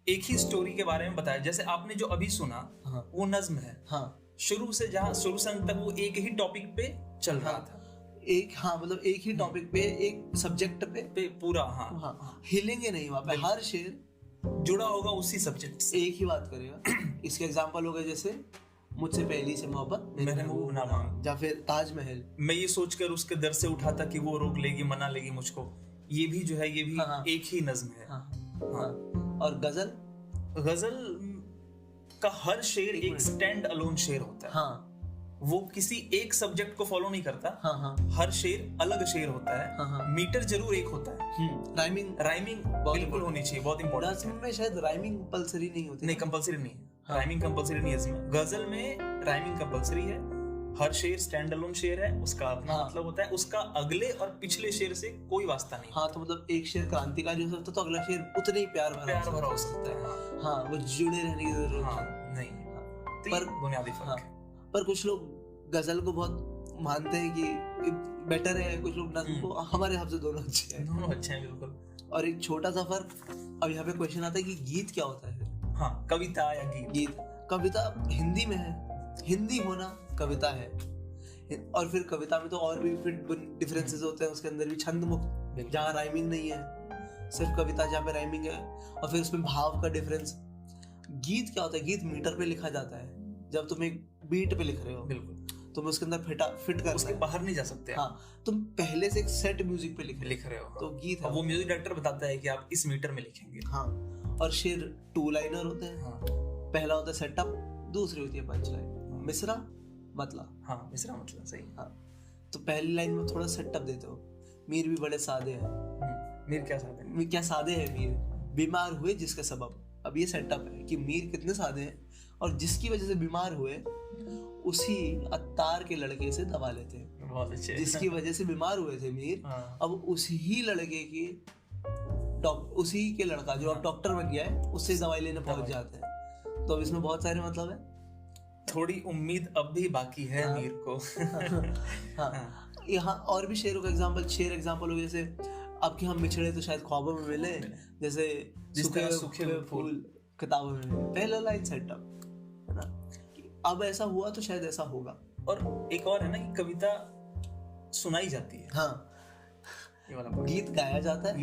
एक ही स्टोरी के बारे में बताया। जैसे आपने जो अभी सुना, हाँ। वो नज्म है। हाँ। शुरू से अंत तक वो एक ही टॉपिक पे चल रहा था। मतलब एक ही टॉपिक पे, एक सब्जेक्ट पे पूरा। हाँ, हिलेंगे नहीं वहाँ पे। हर शेर जुड़ा होगा उसी सब्जेक्ट से, एक ही बात करेगा। इसके एग्जांपल हो गए जैसे मुझसे पहली से मोहब्बत मेरे महबूब ना मांग, या फिर ताजमहल। मैं ये सोचकर उसके दर से उठा था कि वो रोक लेगी, मना लेगी मुझको। ये भी जो है, ये भी एक ही नज्म है। हाँ। और गजल का हर शेर एक स्टैंड अलोन शेर होता है। हाँ। वो किसी एक सब्जेक्ट को फॉलो नहीं करता। हाँ। हर शेर अलग शेर होता है। हाँ। मीटर जरूर एक होता है। राइमिंग बिल्कुल होनी चाहिए, बहुत इंपॉर्टेंट है। में शायद राइमिंग कंपलसरी नहीं होती। नहीं, कंपलसरी नहीं है। राइमिंग कंपलसरी नहीं है इसमें। गजल में राइमिंग कंपलसरी है। हर शेर स्टैंड अलोन शेर है, उसका अपना मतलब होता है। उसका अगले और पिछले शेर से कोई वास्ता नहीं। हाँ, तो मतलब एक शेर क्रांतिकारी हो सकता है तो अगला शेर उतना ही प्यार भरा हो सकता है। हाँ, वो जुड़े रहने की जरूरत नहीं। पर बुनियादी फर्क है। पर कुछ लोग गजल को बहुत मानते हैं कि बेटर है, कुछ लोग नज्म को। हमारे हिसाब से दोनों अच्छे हैं बिल्कुल। और एक छोटा सा फर्क, अब यहाँ पे क्वेश्चन आता है कि गीत क्या होता है। हाँ, कविता या गीत। कविता हिंदी में है, हिंदी होना कविता है। और फिर कविता में तो और भी फिर डिफरेंसेस होते हैं। उसके अंदर भी छंद मुक्त, जहाँ राइमिंग नहीं है, सिर्फ कविता जहाँ पे राइमिंग है, और फिर उसमें भाव का डिफरेंस। गीत क्या होता है? गीत मीटर पे लिखा जाता है। जब तुम एक बीट पे लिख रहे हो, बिल्कुल, तुम उसके अंदर फिट कर, उसके बाहर नहीं जा सकते। हाँ, तुम पहले से एक सेट म्यूजिक पे लिख रहे हो। तो गीत है, वो म्यूजिक डायरेक्टर बताता है कि आप इस मीटर में लिखेंगे। हाँ। और शेर 2 लाइनर होते हैं। हाँ। पहला होता है सेटअप, दूसरी होती है पंच लाइन, मिसरा मतलब। हाँ, मिसरा मतलब, सही। हाँ, तो पहली लाइन में थोड़ा सेटअप देते हो। मीर भी बड़े सादे हैं। मीर क्या सादे हैं मीर, बीमार हुए जिसके सबब। अब ये सेटअप है कि मीर कितने सादे हैं, और जिसकी वजह से बीमार हुए उसी अत्तार के लड़के से दवा लेते हैं। बहुत अच्छे। जिसकी वजह से बीमार हुए थे मीर, अब उसी लड़के की उसी के लड़का जो अब डॉक्टर बन गया है, उससे दवाई लेने पहुंच जाते हैं। तो अब इसमें बहुत सारे मतलब है। थोड़ी उम्मीद अब भी बाकी है मीर को। हाँ। यहाँ और भी शेरों का एग्जांपल हो, जैसे अब कि हम बिछड़े तो शायद ख्वाबों में मिले, जैसे सूखे हुए फूल किताबों में मिले। पहला लाइन सेटअप है ना, अब ऐसा हुआ तो शायद ऐसा होगा। और एक और है ना कि कविता सुनाई जाती है। हाँ, ये वाला गीत गाया जाता है,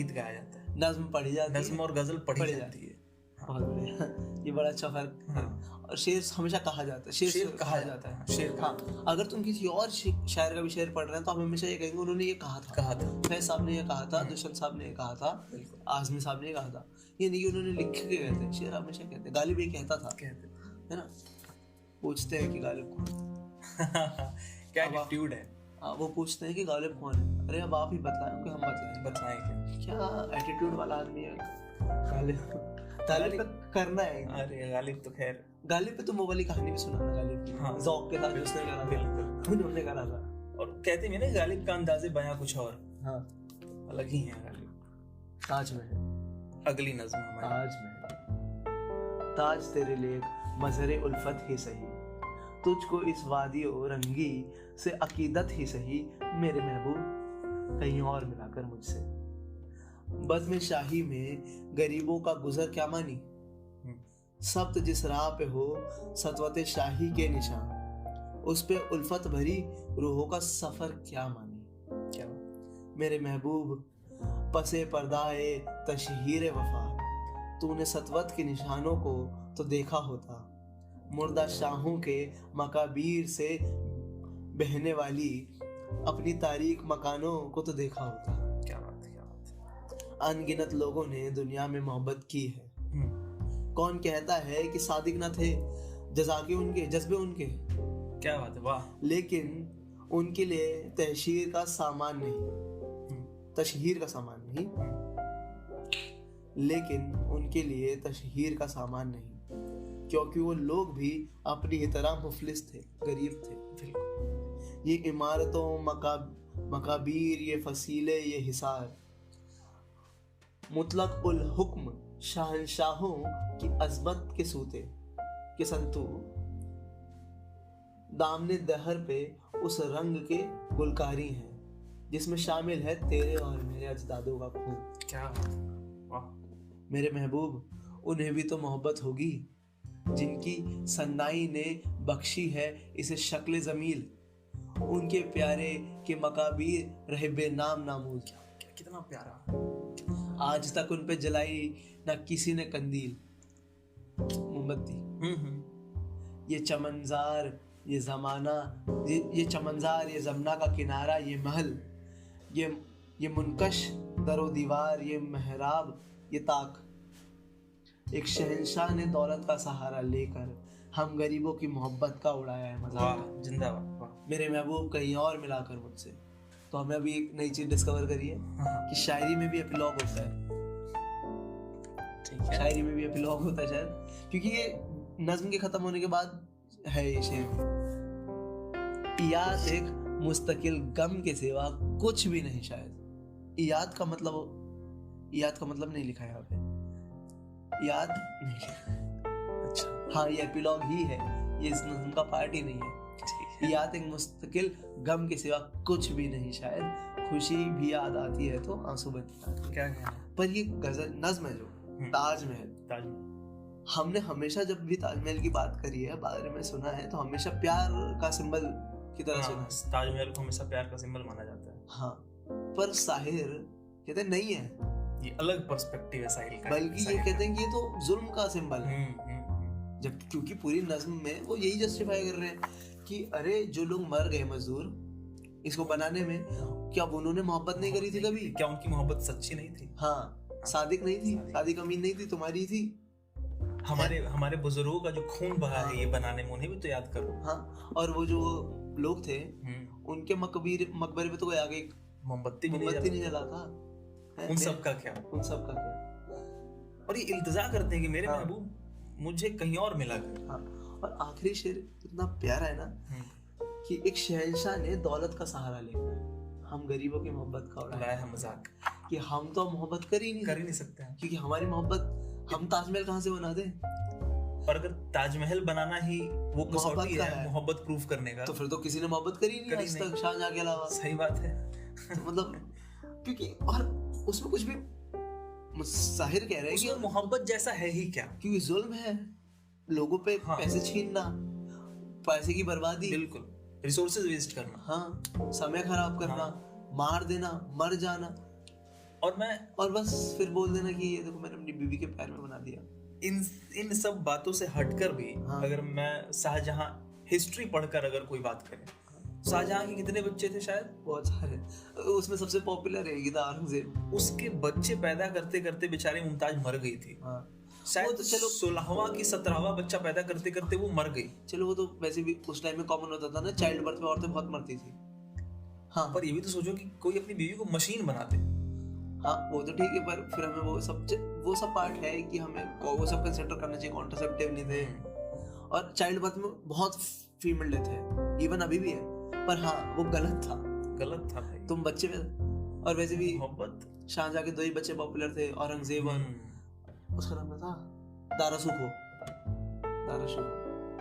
नज्म पढ़ी जाती है, नज्म और गजल पढ़ी जाती है। बहुत बढ़िया, ये बड़ा अच्छा फर्क है। और शेर हमेशा कहा जाता है, शेर कहा जाता है। शेर, हाँ, अगर तुम किसी और शायर का भी शेर पढ़ रहे हैं तो आप हमेशा ये कहेंगे उन्होंने ये कहा था। फैज साहब ने ये कहा था, दुष्यंत साहब ने ये कहा था, आजमी साहब ने ये कहा था। ये नहीं कि उन्होंने लिख के कहते हैं। शेर हमेशा कहते हैं। गालिब ये कहता था, है ना। पूछते हैं कि गालिब कौन क्या एटीट्यूड है। वो पूछते हैं कि गालिब कौन है। अरे अब आप ही बताएं कि हम बताएं क्या एटीट्यूड वाला आदमी है गालिब पे करना है। अरे गालिब तो खैर, गालिब पे तो वो वाली कहानी भी सुनाना गालिब की। हाँ, ज़ौक़ के साथ उसने करा, बिल्कुल उन्होंने करा था। और कहते हैं ना गालिब का अंदाज़े बयां कुछ और। हाँ, अलग ही है गालिब। ताज में अगली नज़्म हमारी। ताज तेरे लिए मज़हरे उल्फत ही सही, तुझको इस वादी और रंगी से अकीदत ही सही, मेरे महबूब कहीं और मिलाकर मुझसे। बज़्म शाही में गरीबों का गुजर क्या मानी, सब्त जिस राह पे हो सतवते शाही के निशान, उस पे उल्फत भरी रूहों का सफर क्या मानी। क्या मेरे महबूब पसे पर्दाए तशहीर वफा, तूने सतवत के निशानों को तो देखा होता, मुर्दा शाहों के मकाबीर से बहने वाली अपनी तारीख मकानों को तो देखा होता। क्या बात है। अनगिनत लोगों ने दुनिया में मोहब्बत की है, कौन कहता है कि सादिक न थे जज़्बे उनके। क्या बात है, वाह। लेकिन उनके लिए तशहीर का सामान नहीं, क्योंकि वो लोग भी अपनी ही तरह मुफलिस थे, गरीब थे। ये इमारतों मकाबीर, ये फसीले, ये हिसार, मुतलक उल हुक्म शहंशाहों की अज़मत के सूते, कि संतू दामने दहर पे उस रंग के गुलकारी हैं जिसमें शामिल है तेरे और मेरे अजदादों का खून। क्या वाह। मेरे महबूब, उन्हें भी तो मोहब्बत होगी जिनकी सन्नाई ने बख्शी है इसे शक्ल जमील। उनके प्यारे के मकाबीर रहे बेनाम नामूद। कितना प्यारा। आज तक उन पे जलाई ना किसी ने कंदील मोमबत्ती। ये चमनजार, ये जमाना, ये चमनजार, ये जमना का किनारा, ये महल, ये मुनकश दरो दीवार, ये महराब, ये ताक। एक शहंशाह ने दौलत का सहारा लेकर हम गरीबों की मोहब्बत का उड़ाया है मजाक। जिंदाबाद। मेरे महबूब कहीं और मिलाकर मुझसे। तो हमने अभी एक नई चीज डिस्कवर करी है कि शायरी में भी एपिलॉग होता है। ठीक है, शायरी में भी एपिलॉग होता है शायद, क्योंकि ये नज्म के खत्म होने के बाद है ये शेर। याद एक मुस्तकिल गम के सिवा कुछ भी नहीं शायद। याद का मतलब नहीं लिखा है यहाँ पे, याद नहीं लिखा। अच्छा हाँ, ये एपिलॉग ही है, ये इस नज्म का पार्ट ही नहीं है। याद एक मुस्तकिल गम के सिवा कुछ भी नहीं शायद। खुशी भी याद आती है तो आंसू बनती है। क्या कहना। पर ये गजल नज्म है जो ताजमहल, हमने हमेशा जब भी ताजमहल की बात करी है, बारे में सुना है, तो हमेशा प्यार का सिंबल की तरह सुना है। ताजमहल को हमेशा प्यार का सिंबल माना जाता है। हाँ, पर साहिर कहते नहीं है, ये अलग पर्सपेक्टिव है साहिर का। बल्कि ये कहते हैं कि ये तो जुल्म का सिंबल है। जब क्योंकि पूरी नज्म में वो यही जस्टिफाई कर रहे हैं कि अरे जो लोग मर गए मजदूर इसको बनाने में, क्या उन्होंने मोहब्बत नहीं करी थी कभी? क्या उनकी मोहब्बत सच्ची नहीं थी? हाँ, सादिक नहीं थी, सादिक अमीन नहीं थी, तुम्हारी थी। हमारे बुजुर्गों का जो खून बहा है ये बनाने में, उन्हें भी तो याद करो। हाँ, और वो जो लोग थे उनके मकबरे पे तो कोई आगे मोमबत्ती नहीं जला था। उन सब का क्या? और ये इल्तिजा करते हैं कि मेरे महबूब मुझे कहीं और मिला कर। हाँ, और आखिरी शेर इतना प्यारा है ना कि एक शहंशाह ने दौलत का सहारा लेकर हम गरीबों की मोहब्बत का उड़ाया है मजाक। कि हम तो मोहब्बत कर ही नहीं सकते, क्योंकि हमारी मोहब्बत, हम ताजमहल कहाँ से बना दें? और अगर ताजमहल बनाना ही वो कसौटी है मोहब्बत प्रूफ करने का, तो फिर तो किसी ने मोहब्बत करी नहीं आज तक शाहजहां के अलावा। सही बात है। तो मतलब क्योंकि और उसमें कुछ भी साहिर कह रहे हैं कि मोहब्बत जैसा है ही क्या, क्योंकि जुल्म है, लोगों पे पैसे छीनना, पैसे की बर्बादी, बिल्कुल रिसोर्सेज वेस्ट करना, हाँ, समय खराब करना, मार देना, मर जाना, और बस फिर बोल देना कि ये देखो मैंने अपनी बीवी के पैर में बना दिया। इन सब बातों से हटकर भी अगर मैं शाहजहां हिस्ट्री पढ़कर अगर कोई बात करे, शाहजहां के कितने बच्चे थे? शायद बहुत सारे। उसमें सबसे पॉपुलर है औरंगजेब। उसके बच्चे पैदा करते करते बेचारे मुमताज मर गई थी। शायद तो चलो 16वां की 17वां बच्चा पैदा करते करते वो मर गई। चलो वो तो वैसे भी उस टाइम में कॉमन होता था ना, चाइल्ड बर्थ में औरतें बहुत मरती थी। हाँ, पर ये भी तो सोचो कि कोई अपनी बीवी को मशीन बना दे। हाँ, वो तो ठीक है, पर फिर हमें वो सब पार्ट है कि हमें वो सब कंसिडर करना चाहिए। कॉन्ट्रासेप्टिव नहीं थे, और चाइल्ड बर्थ में बहुत फीमेल डेथ है, इवन अभी भी है। पर हाँ, वो गलत था भाई। तुम बच्चे में, और वैसे भी मोहब्बत, शाहजहां के 2 ही बच्चे पॉपुलर थे, औरंगजेब और उसका नाम था दारा शुको,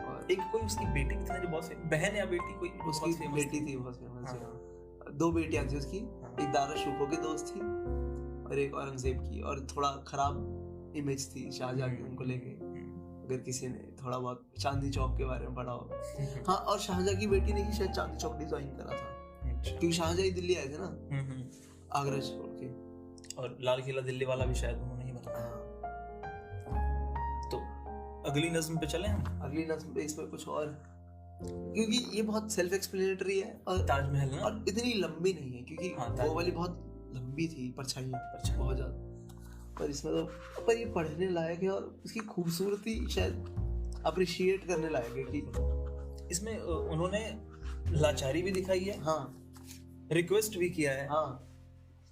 और एक कोई उसकी बेटी थी ना जो बहुत बहन या बेटी, कोई उसकी बेटी थी बहुत फेमस। 2 बेटियां थी उसकी, एक दारा शुको की दोस्त थी और एक औरंगजेब की। और थोड़ा खराब इमेज थी शाहजहां की उनको लेके, अगर किसी ने थोड़ा बहुत चांदनी चौक के बारे में पढ़ा हो। हाँ, और शाहजहां की बेटी ने ही शायद चांदनी चौक डिजाइन करा था, क्योंकि शाहजहां ही दिल्ली आए थे ना आगरा छोड़ के, और लाल किला दिल्ली वाला भी शायद उन्होंने ही बनाया। तो अगली नज्म पे चलें हम। अगली नज्म पे इसमें कुछ और, क्योंकि ये बहुत सेल्फ एक्सप्लेनेटरी है, और ताजमहल ना, और इतनी लंबी नहीं है, क्योंकि वो वाली बहुत लंबी थी, परछाइयाँ बहुत ज्यादा। पर इसमें तो, पर ये पढ़ने लायक है, और इसकी खूबसूरती शायद अप्रिशिएट करने लायक है कि इसमें उन्होंने लाचारी भी दिखाई है, रिक्वेस्ट भी किया है,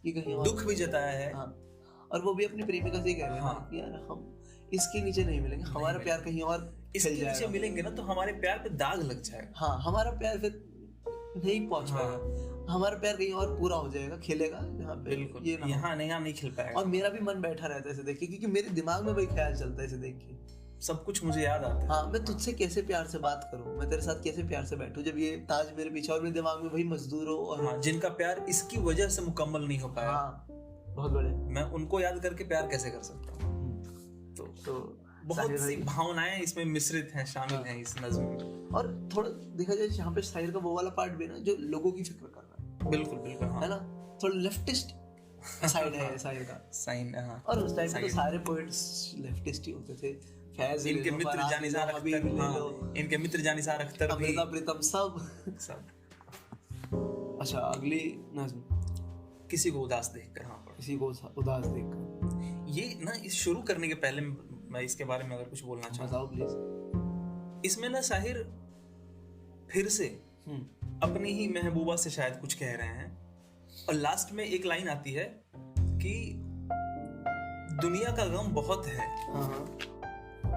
कि कहीं दुख भी जताया है, और वो भी अपनी प्रेमिका से कह रहे हैं कि यार हम इसके नीचे नहीं मिलेंगे, हमारा प्यार कहीं और इसके नीचे मिलेंगे ना तो हमारे प्यार पे दाग लग जाएगा। हाँ, हमारा प्यार फिर नहीं पहुंच पाएगा, हमारा प्यार कहीं और पूरा हो जाएगा, खिलेगा यहाँ पे, ये यहाँ नहीं खिल पाएगा। और मेरा भी मन बैठा रहता है इसे देख के, क्योंकि मेरे दिमाग में वही ख्याल चलता है इसे देख के सब कुछ मुझे याद आता है। हाँ, मैं तुझसे कैसे प्यार से बात करूं, मैं तेरे साथ कैसे प्यार से बैठूं जब ये ताज मेरे पीछे और मेरे दिमाग में वही मजदूरों और हाँ, जिनका प्यार इसकी वजह से मुकम्मल नहीं हो पाया। हाँ, बहुत बड़े, मैं उनको याद करके प्यार कैसे कर सकता हूँ। तो बहुत सी भावनाएं इसमें मिश्रित हैं, शामिल हैं इस नज्म में। और थोड़ा देखा जाए यहाँ पे शायर का वो वाला पार्ट भी है ना जो लोगों की फिक्र कर रहा है। बिल्कुल बिल्कुल, हाँ। है ना, थोड़ा लेफ्टिस्ट साइड है शायर का साइन। हाँ, और उस टाइम पे तो सारे पोएट्स लेफ्टिस्ट ही होते थे। फैज, इनके मित्र जानिसार अख्तर, हाँ, इनके मित्र जानिसार अख्तर भी, अमृता प्रीतम, सब। अच्छा, अगली नज्म किसी को उदास देखकर। हाँ, किसी को उदास देखकर। ये ना इस शुरू करने के पहले मैं इसके बारे में अगर कुछ बोलना चाहता हूँ, प्लीज। इसमें ना शाहिर फिर से अपनी ही महबूबा से शायद कुछ कह रहे हैं, और लास्ट में एक लाइन आती है कि दुनिया का गम बहुत है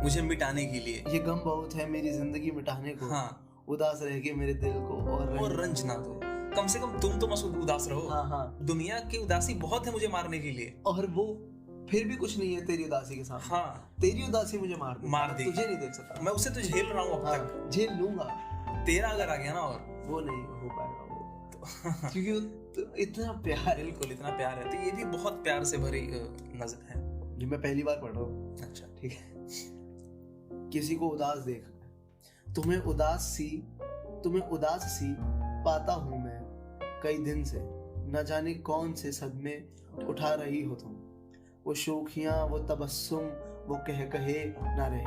मुझे मिटाने के लिए, ये गम बहुत है मेरी जिंदगी मिटाने को। हाँ, उदास रह के मेरे दिल को और रंज ना दो, कम से कम तुम तो मत उदास रहो। हाँ, हाँ। दुनिया की उदासी बहुत है मुझे मारने के लिए, और वो फिर भी कुछ नहीं है तेरी उदासी के सामने। हाँ, तेरी उदासी मुझे मार दी, तुझे नहीं देख सकता। मैं उसे तो झेल रहा हूँ अब तक, झेल लूंगा। तेरा अगर आ गया ना, और वो नहीं हो पाएगा वो, क्योंकि इतना प्यार, बिल्कुल इतना प्यार है। तो ये भी बहुत प्यार से भरी नज़्म है। ये मैं पहली बार पढ़ रहा हूँ। अच्छा, ठीक है। किसी को उदास देख, तुम्हें उदास सी पाता हूँ मैं कई दिन से, न जाने कौन से सदमे उठा रही हो तुम। वो शोखियां, वो तबस्सुम, वो कहे ना रहे,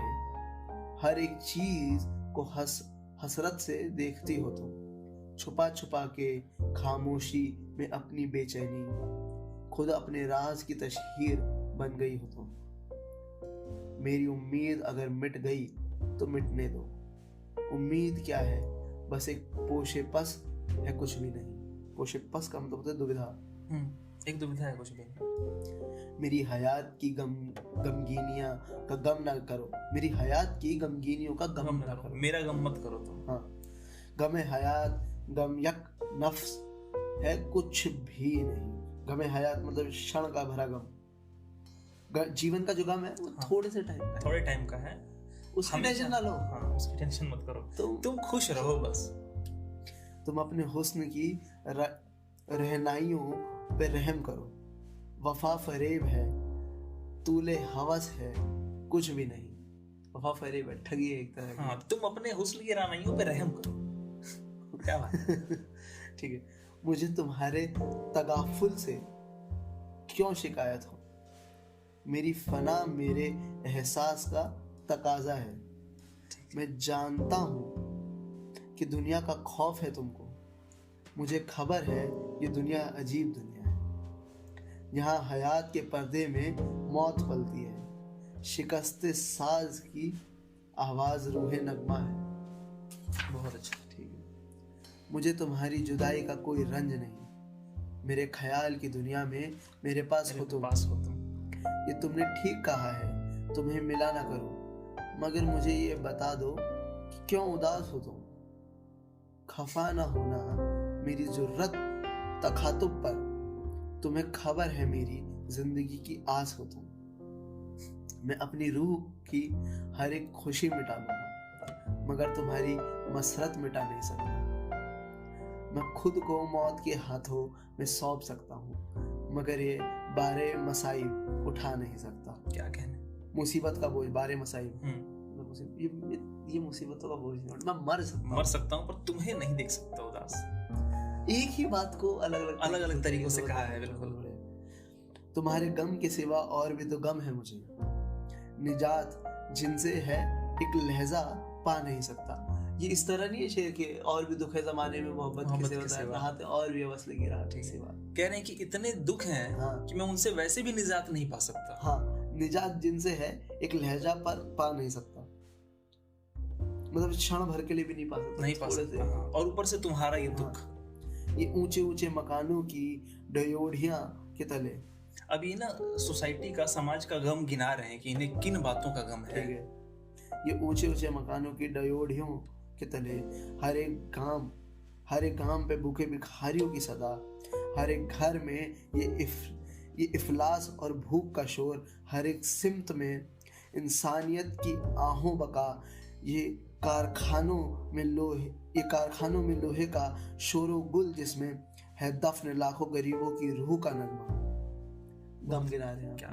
हर एक चीज को हसरत से देखती हो तुम। छुपा छुपा के खामोशी में अपनी बेचैनी, खुद अपने राज की तशहीर बन गई हो तुम। मेरी उम्मीद अगर मिट गई तो मिटने दो, उम्मीद क्या है बस एक पोशे पस है, कुछ भी नहीं। पोशे पस का मतलब होता है दुविधा, एक दुविधा है, कुछ भी नहीं। मेरी हयात की गमगीनियां का गम ना करो, मेरी हयात की गमगीनियों का गम ना करो, मेरा गम मत करो तुम। हाँ, गम हयात गम यक नफ्स है, कुछ भी नहीं। गम हयात मतलब क्षण का भरा गम, जीवन का जो गम है वो थोड़े से टाइम का है, थोड़े टाइम का है, उसकी टेंशन ना लो। हाँ, उसकी टेंशन मत करो, तुम खुश रहो बस। तुम अपने हुस्न की रहनाइयों पे रहम करो, वफा फरेब है, तूले हवस है, कुछ भी नहीं। वफा फरेब है, ठगी है एक तरह की। हाँ, तुम अपने हुस्न की रहनाइयों पे रहम करो। क्या बात है। ठीक है। मुझे तुम्हारे तगाफुल से क्यों शिकायत हो, मेरी फना मेरे एहसास का तकाजा है। मैं जानता हूँ कि दुनिया का खौफ है तुमको, मुझे खबर है ये दुनिया अजीब दुनिया है। यहाँ हयात के पर्दे में मौत पलती है, शिकस्ते साज की आवाज रूहे नगमा है। बहुत अच्छा, ठीक है। मुझे तुम्हारी जुदाई का कोई रंज नहीं, मेरे ख्याल की दुनिया में मेरे पास हो तुम। ये तुमने ठीक कहा है, तुम्हें मिला ना करूं, मगर मुझे ये बता दो कि क्यों उदास हो तुम। खफा ना होना मेरी जुर्रत तखातुब पर, तुम्हें खबर है मेरी जिंदगी की आस हो तुम। मैं अपनी रूह की हर एक खुशी मिटा लूंगा, मगर तुम्हारी मसरत मिटा नहीं सकता। मैं खुद को मौत के हाथों में सौंप सकता हूँ, मगर ये बारे मसाइब उठा नहीं सकता। क्या कहने, मुसीबत का बोझ, बारे मसाइब, ये मुसीबतों का बोझ, मैं मर सकता हूँ पर तुम्हें नहीं देख सकता उदास। एक ही बात को अलग अलग तरीकों से कहा है। बिल्कुल। तुम्हारे गम के सिवा और भी तो गम है मुझे, निजात जिनसे है एक लहजा पा नहीं सकता। ये इस तरह नहीं है शेर के, और भी दुख है जमाने में मोहब्बत के सिवा, राहत और भी अवस लगी राहत के सिवा। कह रहे हैं कि इतने दुख हैं कि मैं उनसे वैसे भी निजात नहीं पा सकता। हाँ, निजात जिनसे है एक लहजा पर पा नहीं सकता, मतलब क्षण भर के लिए भी नहीं पा सकता। और ऊपर से तुम्हारा ये दुख, ये ऊंचे ऊंचे मकानों की डयोढ़ियां के तले। अब ये ना सोसाइटी का, समाज का गम गिना रहे हैं कि इन्हें किन बातों का गम है। ये ऊंचे ऊंचे मकानों की डयोढ़ियों के तले, हर एक गांव पे भूखे भिखारियों की सदा, हर एक घर में ये इफलास और भूख का शोर, हर एक सिमत में इंसानियत की आहों बका, ये कारखानों में लोहे का शोरो गुल, जिसमें है दफन लाखों गरीबों की रूह का नगमा। गम गिना रहे हैं क्या।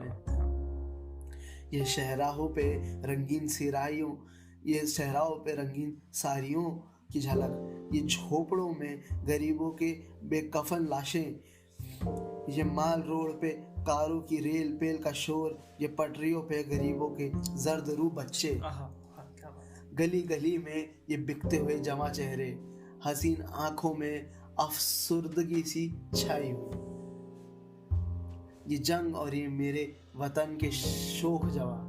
ये शहराहों पे रंगीन साड़ियों की झलक, ये झोपड़ों में गरीबों के बेकफन लाशें, ये माल रोड पे कारों की रेल पेल का शोर, ये पटरियों पे गरीबों के जर्द रू बच्चे, गली गली में ये बिकते हुए जमा चेहरे, हसीन आंखों में अफसुर्दगी सी छाई हुई। ये जंग और ये मेरे वतन के शोख जवां,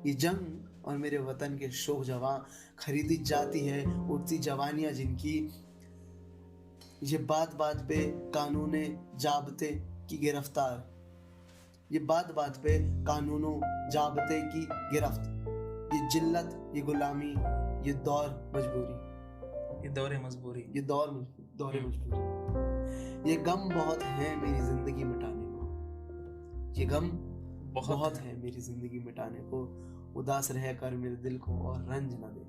ये जंग और मेरे वतन के शोख जवां, खरीदी जाती है उठती जवानियां जिनकी, ये बात बात पे कानूने जाबते की गिरफ्तार, ये बात बात पे कानूनों जाबते की गिरफ्त, ये जिल्लत, ये गुलामी, ये दौर मजबूरी, ये दौरे मजबूरी, ये दौरे मजबूरी। ये गम बहुत है मेरी जिंदगी मिटाने को, ये गम बहुत है मेरी जिंदगी मिटाने को, उदास रह कर मेरे दिल को और रंज न दे।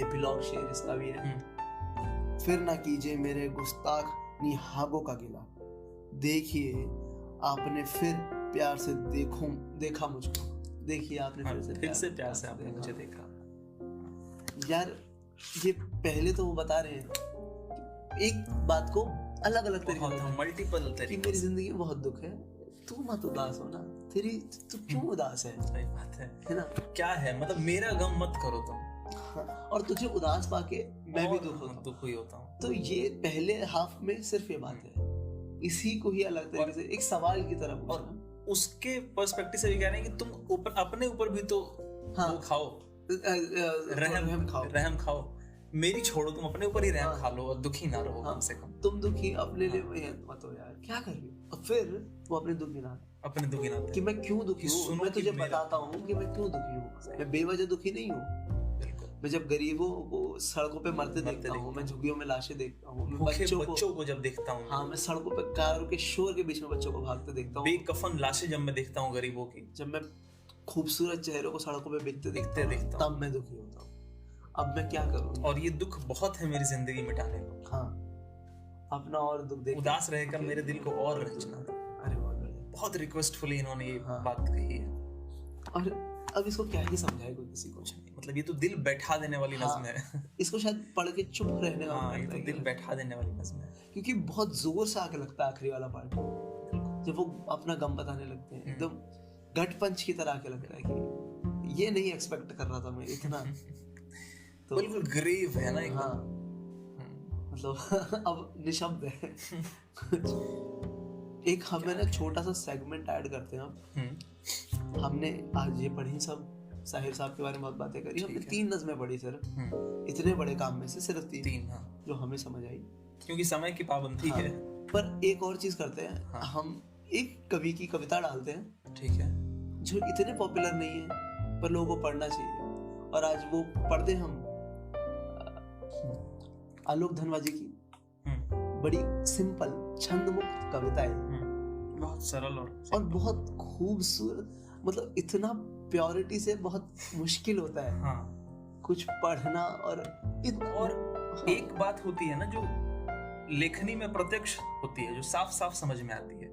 एपिलॉग शेर इसका भी है। फिर ना कीजिए मेरे गुस्ताख निहागों का गिला, देखिए आपने फिर प्यार से देखा मुझको, देखिए आपने फिर से प्यार से आपने मुझे देखा। यार ये पहले तो वो बता रहे हैं एक बात को अलग अलग तरीके से, मल्टीपल तरीके, मेरी जिंदगी में बहुत दुख है, तू मत उदास हो ना, तू क्यों उदास है। सही बात है ना, क्या है मतलब मेरा गम मत करो तुम। और तुझे उदास पाके मैं भी दुख ही होता हूँ। तो ये पहले हाफ में सिर्फ ये बात है, इसी को ही अलग तरीके से एक सवाल की तरफ, और उसके पर्सपेक्टिव से भी कह रहे हैं कि तुम अपने ऊपर भी तो वो खाओ, रहम खाओ, मेरी छोड़ो, तुम अपने ऊपर ही रहम खा लो और दुखी ना रहो। कम से कम तुम दुखी अपने लिए मत हो यार, क्या कर रही हो। फिर वो अपने दुख गिना कि मैं क्यों दुखी हूँ, मैं तुझे बताता हूँ कि मैं क्यों दुखी हूँ। मैं बेवजह दुखी नहीं हूँ। मैं जब गरीबों को सड़कों पे मरते देखता हूँ, मैं झुग्गियों में लाशें देखता हूँ, बच्चों को जब देखता हूँ, हाँ मैं सड़कों पे कारों के शोर के बीच में बच्चों को भागते देखता हूँ, बेकफन लाशें जब मैं देखता हूँ गरीबों की, जब मैं खूबसूरत चेहरों को सड़कों पे बिकते देखता हूँ, तब मैं दुखी होता हूँ। अब मैं क्या करूँ। और ये दुख बहुत है मेरी जिंदगी मिटाने को। हाँ, अपना और दुख देख, उदास रहकर मेरे दिल को और रंजना। अरे बहुत रिक्वेस्टफुली इन्होंने ये बात कही है। और अब इसको क्या ही समझाए कोई किसी को, मतलब ये तो दिल बैठा देने वाली नज़्म है। इसको शायद पढ़ के चुप रहने का, ये तो दिल बैठा देने वाली नज़्म है, क्योंकि बहुत जोर से आके लगता है आखिरी वाला पार्ट, जब वो अपना गम बताने लगते हैं, एकदम गट पंच की तरह आके लगता है कि ये नहीं एक्सपेक्ट कर रहा था मैं इतना। तो बिल्कुल ग्रेव है ना एकदम। हाँ, मतलब अब निशब्द है। एक हमें ना छोटा सा सेगमेंट ऐड करते हैं अब। हमने आज ये पढ़ी सब, साहिर साहब के बारे में बहुत बातें करी, हमने 3 नज़में पढ़ी सिर्फ, इतने बड़े काम में से सिर्फ 3 जो हमें समझ आई, क्योंकि समय की पाबंदी है। पर एक और चीज करते हैं, हम एक कवि की कविता डालते हैं, ठीक है, जो इतने पॉपुलर नहीं है पर लोगों को पढ़ना चाहिए, और आज वो पढ़ते हम आलोक धनवाजी की बड़ी सिंपल छंद मुक्त कविता है, बहुत सरल और बहुत खूबसूरत, मतलब इतना प्योरिटी से बहुत मुश्किल होता है कुछ पढ़ना। और एक बात होती है ना जो लेखनी में प्रत्यक्ष होती है, जो साफ साफ समझ में आती है,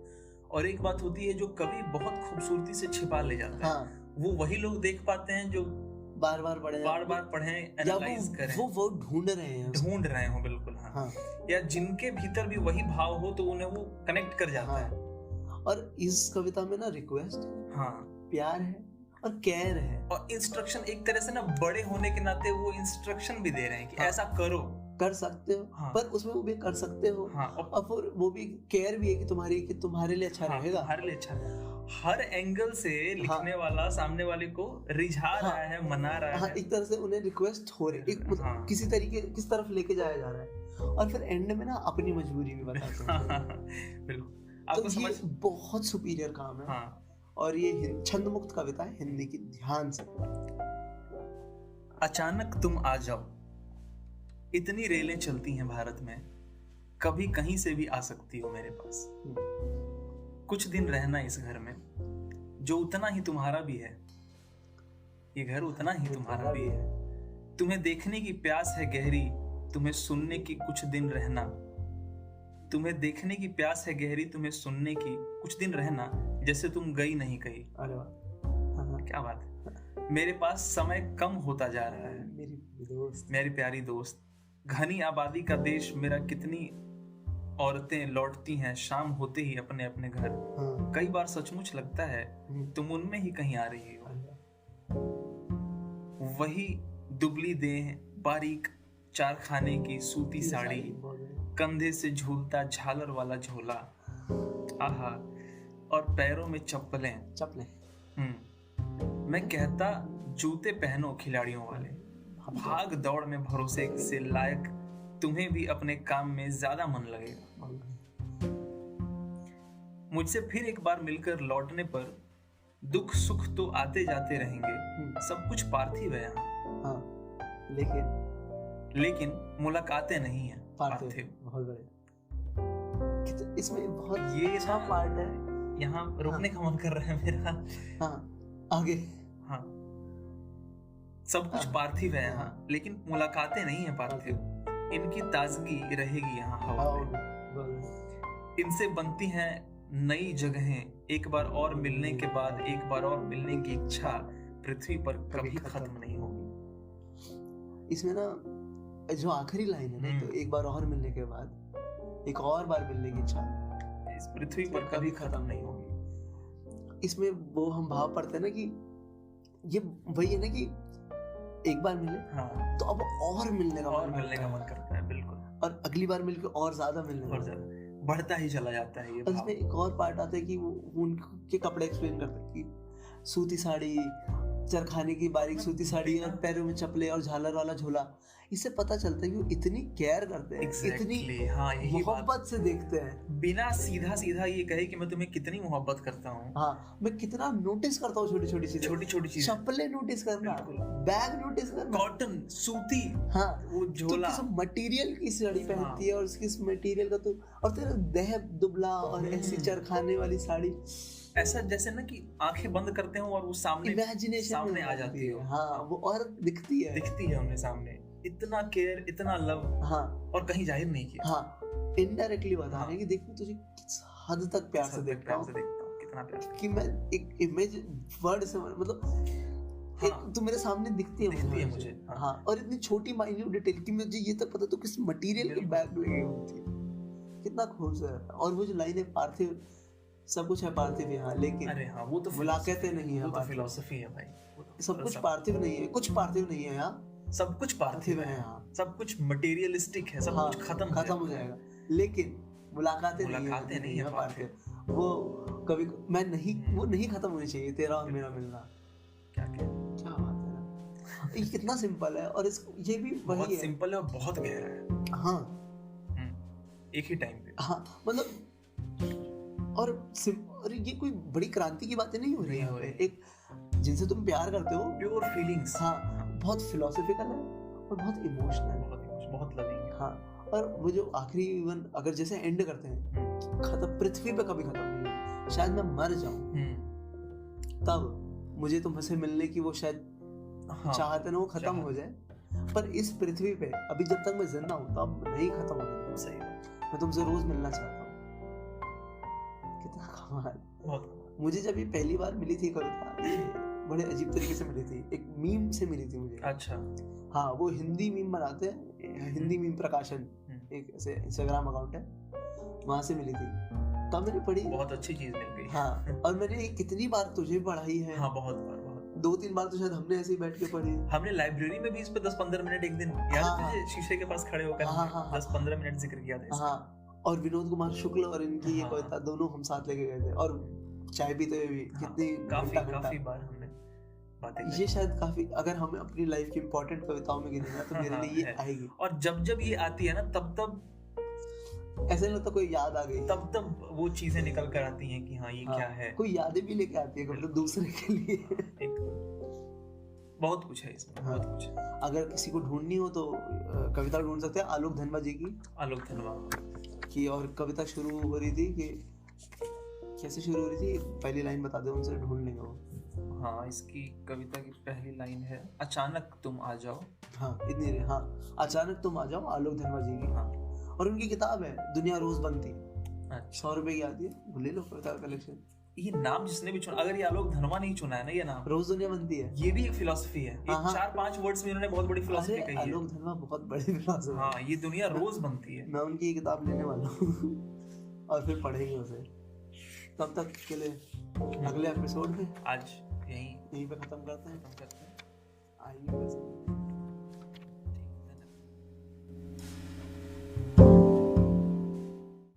और एक बाबात होती है जो कवि बहुत खूबसूरती से छिपा ले जाता है। वो वही लोग देख पाते हैं जो बार बार पढ़े, एनालाइज करें, वो ढूंढ रहे हो, बिल्कुल। हाँ। या जिनके भीतर भी वही भाव हो तो उन्हें वो कनेक्ट कर जाता है। और इस कविता में ना रिक्वेस्ट है, प्यार है और केयर है, और इंस्ट्रक्शन, एक तरह से ना बड़े होने के नाते वो इंस्ट्रक्शन भी दे रहे हैं कि ऐसा करो, कर सकते हो। पर उसमें वो भी कर सकते हो, और फिर वो भी केयर भी है कि तुम्हारे लिए अच्छा रहेगा, तुम्हारे लिए अच्छा। हर एंगल से लिखने वाला सामने वाले को रिझा रहा है, मना रहा है, एक तरह से उन्हें रिक्वेस्ट हो रही है, किसी तरीके किस तरफ लेके जाया जा रहा है, और फिर एंड में ना अपनी मजबूरी भी बताते हैं। बिल्कुल, आपको समझ बहुत सुपीरियर काम है। और ये छंद मुक्त कविता है हिंदी की, ध्यान से। अचानक तुम आ जाओ, इतनी रेलें चलती हैं भारत में, कभी कहीं से भी आ सकती हो मेरे पास। कुछ दिन रहना इस घर में, जो उतना ही तुम्हारा भी है, ये घर उतना ही तुम्हारा भी है। तुम्हें देखने की प्यास है गहरी, तुम्हें सुनने की कुछ दिन रहना। तुम्हें देखने की प्यास है गहरी, तुम्हें सुनने की कुछ दिन रहना, जैसे तुम गई नहीं कहीं। अरे वाह, क्या बात है। मेरे पास समय कम होता जा रहा है मेरी प्यारी दोस्त। घनी आबादी का देश मेरा, कितनी औरतें लौटती हैं शाम होते ही अपने अपने घर। कई बार सचमुच लगता है तुम उनमें ही कहीं आ रही हो। वही दुबली देह, बारीक चार खाने की सूती साड़ी, कंधे से झूलता झालर वाला झोला, आहा, और पैरों में चप्पलें। मैं कहता जूते पहनो खिलाड़ियों वाले, भाग दौड़ में भरोसे से लायक, तुम्हें भी अपने काम में ज्यादा मन लगेगा। मुझसे फिर एक बार मिलकर लौटने पर दुख सुख तो आते जाते रहेंगे, सब कुछ पार्थिव है यहाँ। लेकिन मुलाकातें नहीं है पार्थिव। बहुत बढ़िया। इसमें बहुत ये अच्छा पार्ट है। यहाँ रुकने का मन कर रहा है मेरा। आगे। सब कुछ पार्थिव है यहाँ, लेकिन मुलाकातें नहीं है पार्थिव। इनकी ताजगी रहेगी यहाँ हवा में। इनसे बनती हैं नई जगहें, एक बार और मिलने के बाद एक बार और मिलने की इच्छा पृथ्वी पर कभी खत्म नहीं होगी। इसमें ना जो आखिरी लाइन है ना, तो एक बार और मिलने के बाद एक और बार मिलने की इच्छा इस पृथ्वी पर कभी खत्म नहीं होगी। इसमें वो हम भाव पढ़ते हैं ना कि ये वही है ना कि एक बार मिले तो अब और मिलने का मन करता है। बिल्कुल। और अगली बार मिलकर और ज्यादा मिलने बढ़ता ही चला जाता है ये। इसमें एक और पार्ट आता है कि वो उनके कपड़े एक्सप्लेन करते हैं कि सूती साड़ी, चरखाने की बारीक सूती साड़ी और पैरों में चप्पलें और झालर वाला झोला। इससे पता चलता है कि वो इतनी केयर करते हैं, इतनी मोहब्बत से देखते हैं, बिना सीधा सीधा ये कहे कि मैं तुम्हें कितनी मोहब्बत करता हूँ। मैं कितना नोटिस करता हूँ छोटी छोटी चीजें, चप्पलें नोटिस करना, बैग नोटिस करना, कॉटन, सूती, वो झोला, तो मटेरियल की साड़ी पहनती है और उसकी मटेरियल का तो, और तेरा देह दुबला और ऐसी चरखाने वाली साड़ी, ऐसा जैसे ना कि आंखें बंद करते हो और वो सामने आ जाती है। वो और दिखती है हमने सामने। इतना केयर, इतना लव, और कहीं जाहिर नहीं किया। इनडायरेक्टली बता रहे हैं कि देख मैं तुझे किस हद तक प्यार से देखता हूँ, कितना प्यार, कि मैं एक इमेज वर्ड से मतलब तू मेरे सामने दिखती है मुझे। और इतनी छोटी माइन्यूट डिटेल कि मुझे ये तक पता तो किस मटेरियल के बैग लगे होती है। कितना खूबसूरत। और वो जो लाइन है, पार्थिव सब कुछ है पार्थिव यहाँ, लेकिन वो तो मुलाकातें नहीं है। वो तो फिलॉसफी है भाई। सब कुछ पार्थिव नहीं है, कुछ पार्थिव नहीं है यहाँ, सब कुछ पार्थिव है यहाँ, सब कुछ मटेरियलिस्टिक है, सब कुछ खत्म हो जाएगा, लेकिन मुलाकातें नहीं है पार्थिव। वो कभी वो नहीं खत्म होनी चाहिए, तेरा और मेरा मिलना। क्या बात है ना, ये कितना सिंपल है। और ये भी बहुत सिंपल है और बहुत गहरा है। एक ही टाइम पे। मतलब और ये कोई बड़ी क्रांति की बातें नहीं हो रही है। एक जिनसे तुम प्यार करते हो, प्योर फीलिंग्स, बहुत फिलोसॉफिकल है और बहुत इमोशनल, बहुत लविंग। और वो जो आखिरी इवन अगर जैसे एंड करते हैं, खत्म पृथ्वी पे कभी खत्म नहीं है, शायद मैं मर जाऊं तब मुझे तुमसे मिलने की वो शायद चाहते ना वो खत्म हो जाए, पर इस पृथ्वी पे अभी जब तक मैं जिंदा हूं तब नहीं खत्म होने। सही, मैं तुमसे रोज मिलना चाहता हूँ। कितना कमाल। मुझे जब ये पहली बार मिली थी कविता, बड़े अजीब तरीके से मिली थी, एक मीम से मिली थी मुझे। अच्छा। वो हिंदी मीम बनाते हैं, हिंदी मीम प्रकाशन, एक ऐसे इंस्टाग्राम अकाउंट है, वहां से मिली थी। तब मैंने पढ़ी, बहुत अच्छी चीज मिल गई। और मैंने कितनी बार तुझे पढ़ाई है। बहुत बार, 2-3 बार तो शायद हमने ऐसे ही बैठ के पढ़ी। हमने लाइब्रेरी में भी इस पे 10-15 मिनट एक दिन, याद है तुझे, शीशे के पास खड़े होकर 10-15 मिनट जिक्र किया था। और विनोद कुमार शुक्ल और इनकी ये कविता दोनों हम साथ लेके गए थे, और चाय पीते हुए भी कितनी काफी बार हमने बातें की। ये शायद काफी, अगर हमें अपनी लाइफ की इंपॉर्टेंट कविताओं में गिनेगा तो मेरे लिए ये आएगी। और जब ये आती है ना, तब ऐसे लगता कोई याद आ गई, तब वो चीजें निकल कर आती हैं कि ये क्या है। कोई यादें भी लेके आती है मतलब दूसरे के लिए। बहुत कुछ है इसमें, बहुत कुछ। अगर किसी को ढूंढनी हो तो कविता ढूंढ सकते हैं आलोक धनवा जी की। आलोक धनवा की और कविता शुरू हो रही थी कि कैसे शुरू हो रही थी? पहली लाइन बता दो, उनसे ढूंढ लेंगे वो। हाँ, इसकी कविता की पहली लाइन है, अचानक तुम आ जाओ। हाँ इतनी रे, हाँ अचानक तुम आ जाओ, आलोक धनवा जी की। हाँ, और उनकी किताब है दुनिया रोज बनती। अच्छा। 100 रुपए की आती है, ले लो कविता कलेक्शन। ये नाम जिसने भी चुना, अगर ये आलोक धनवा नहीं चुना है ना, ये नाम रोज दुनिया बनती है, ये भी एक फिलॉसफी है। ये 4-5 वर्ड्स में इन्होंने बहुत बड़ी फिलॉसफी कही है। आलोक धनवा बहुत बड़ी फिलॉसफी। हाँ, ये दुनिया रोज बनती है। मैं उनकी ये किताब लेने वाला हूँ और फिर पढ़ेंगे उसे। तब तक के लिए अगले एपिसोड में आज यहीं पे खत्म करते हैं। आइए।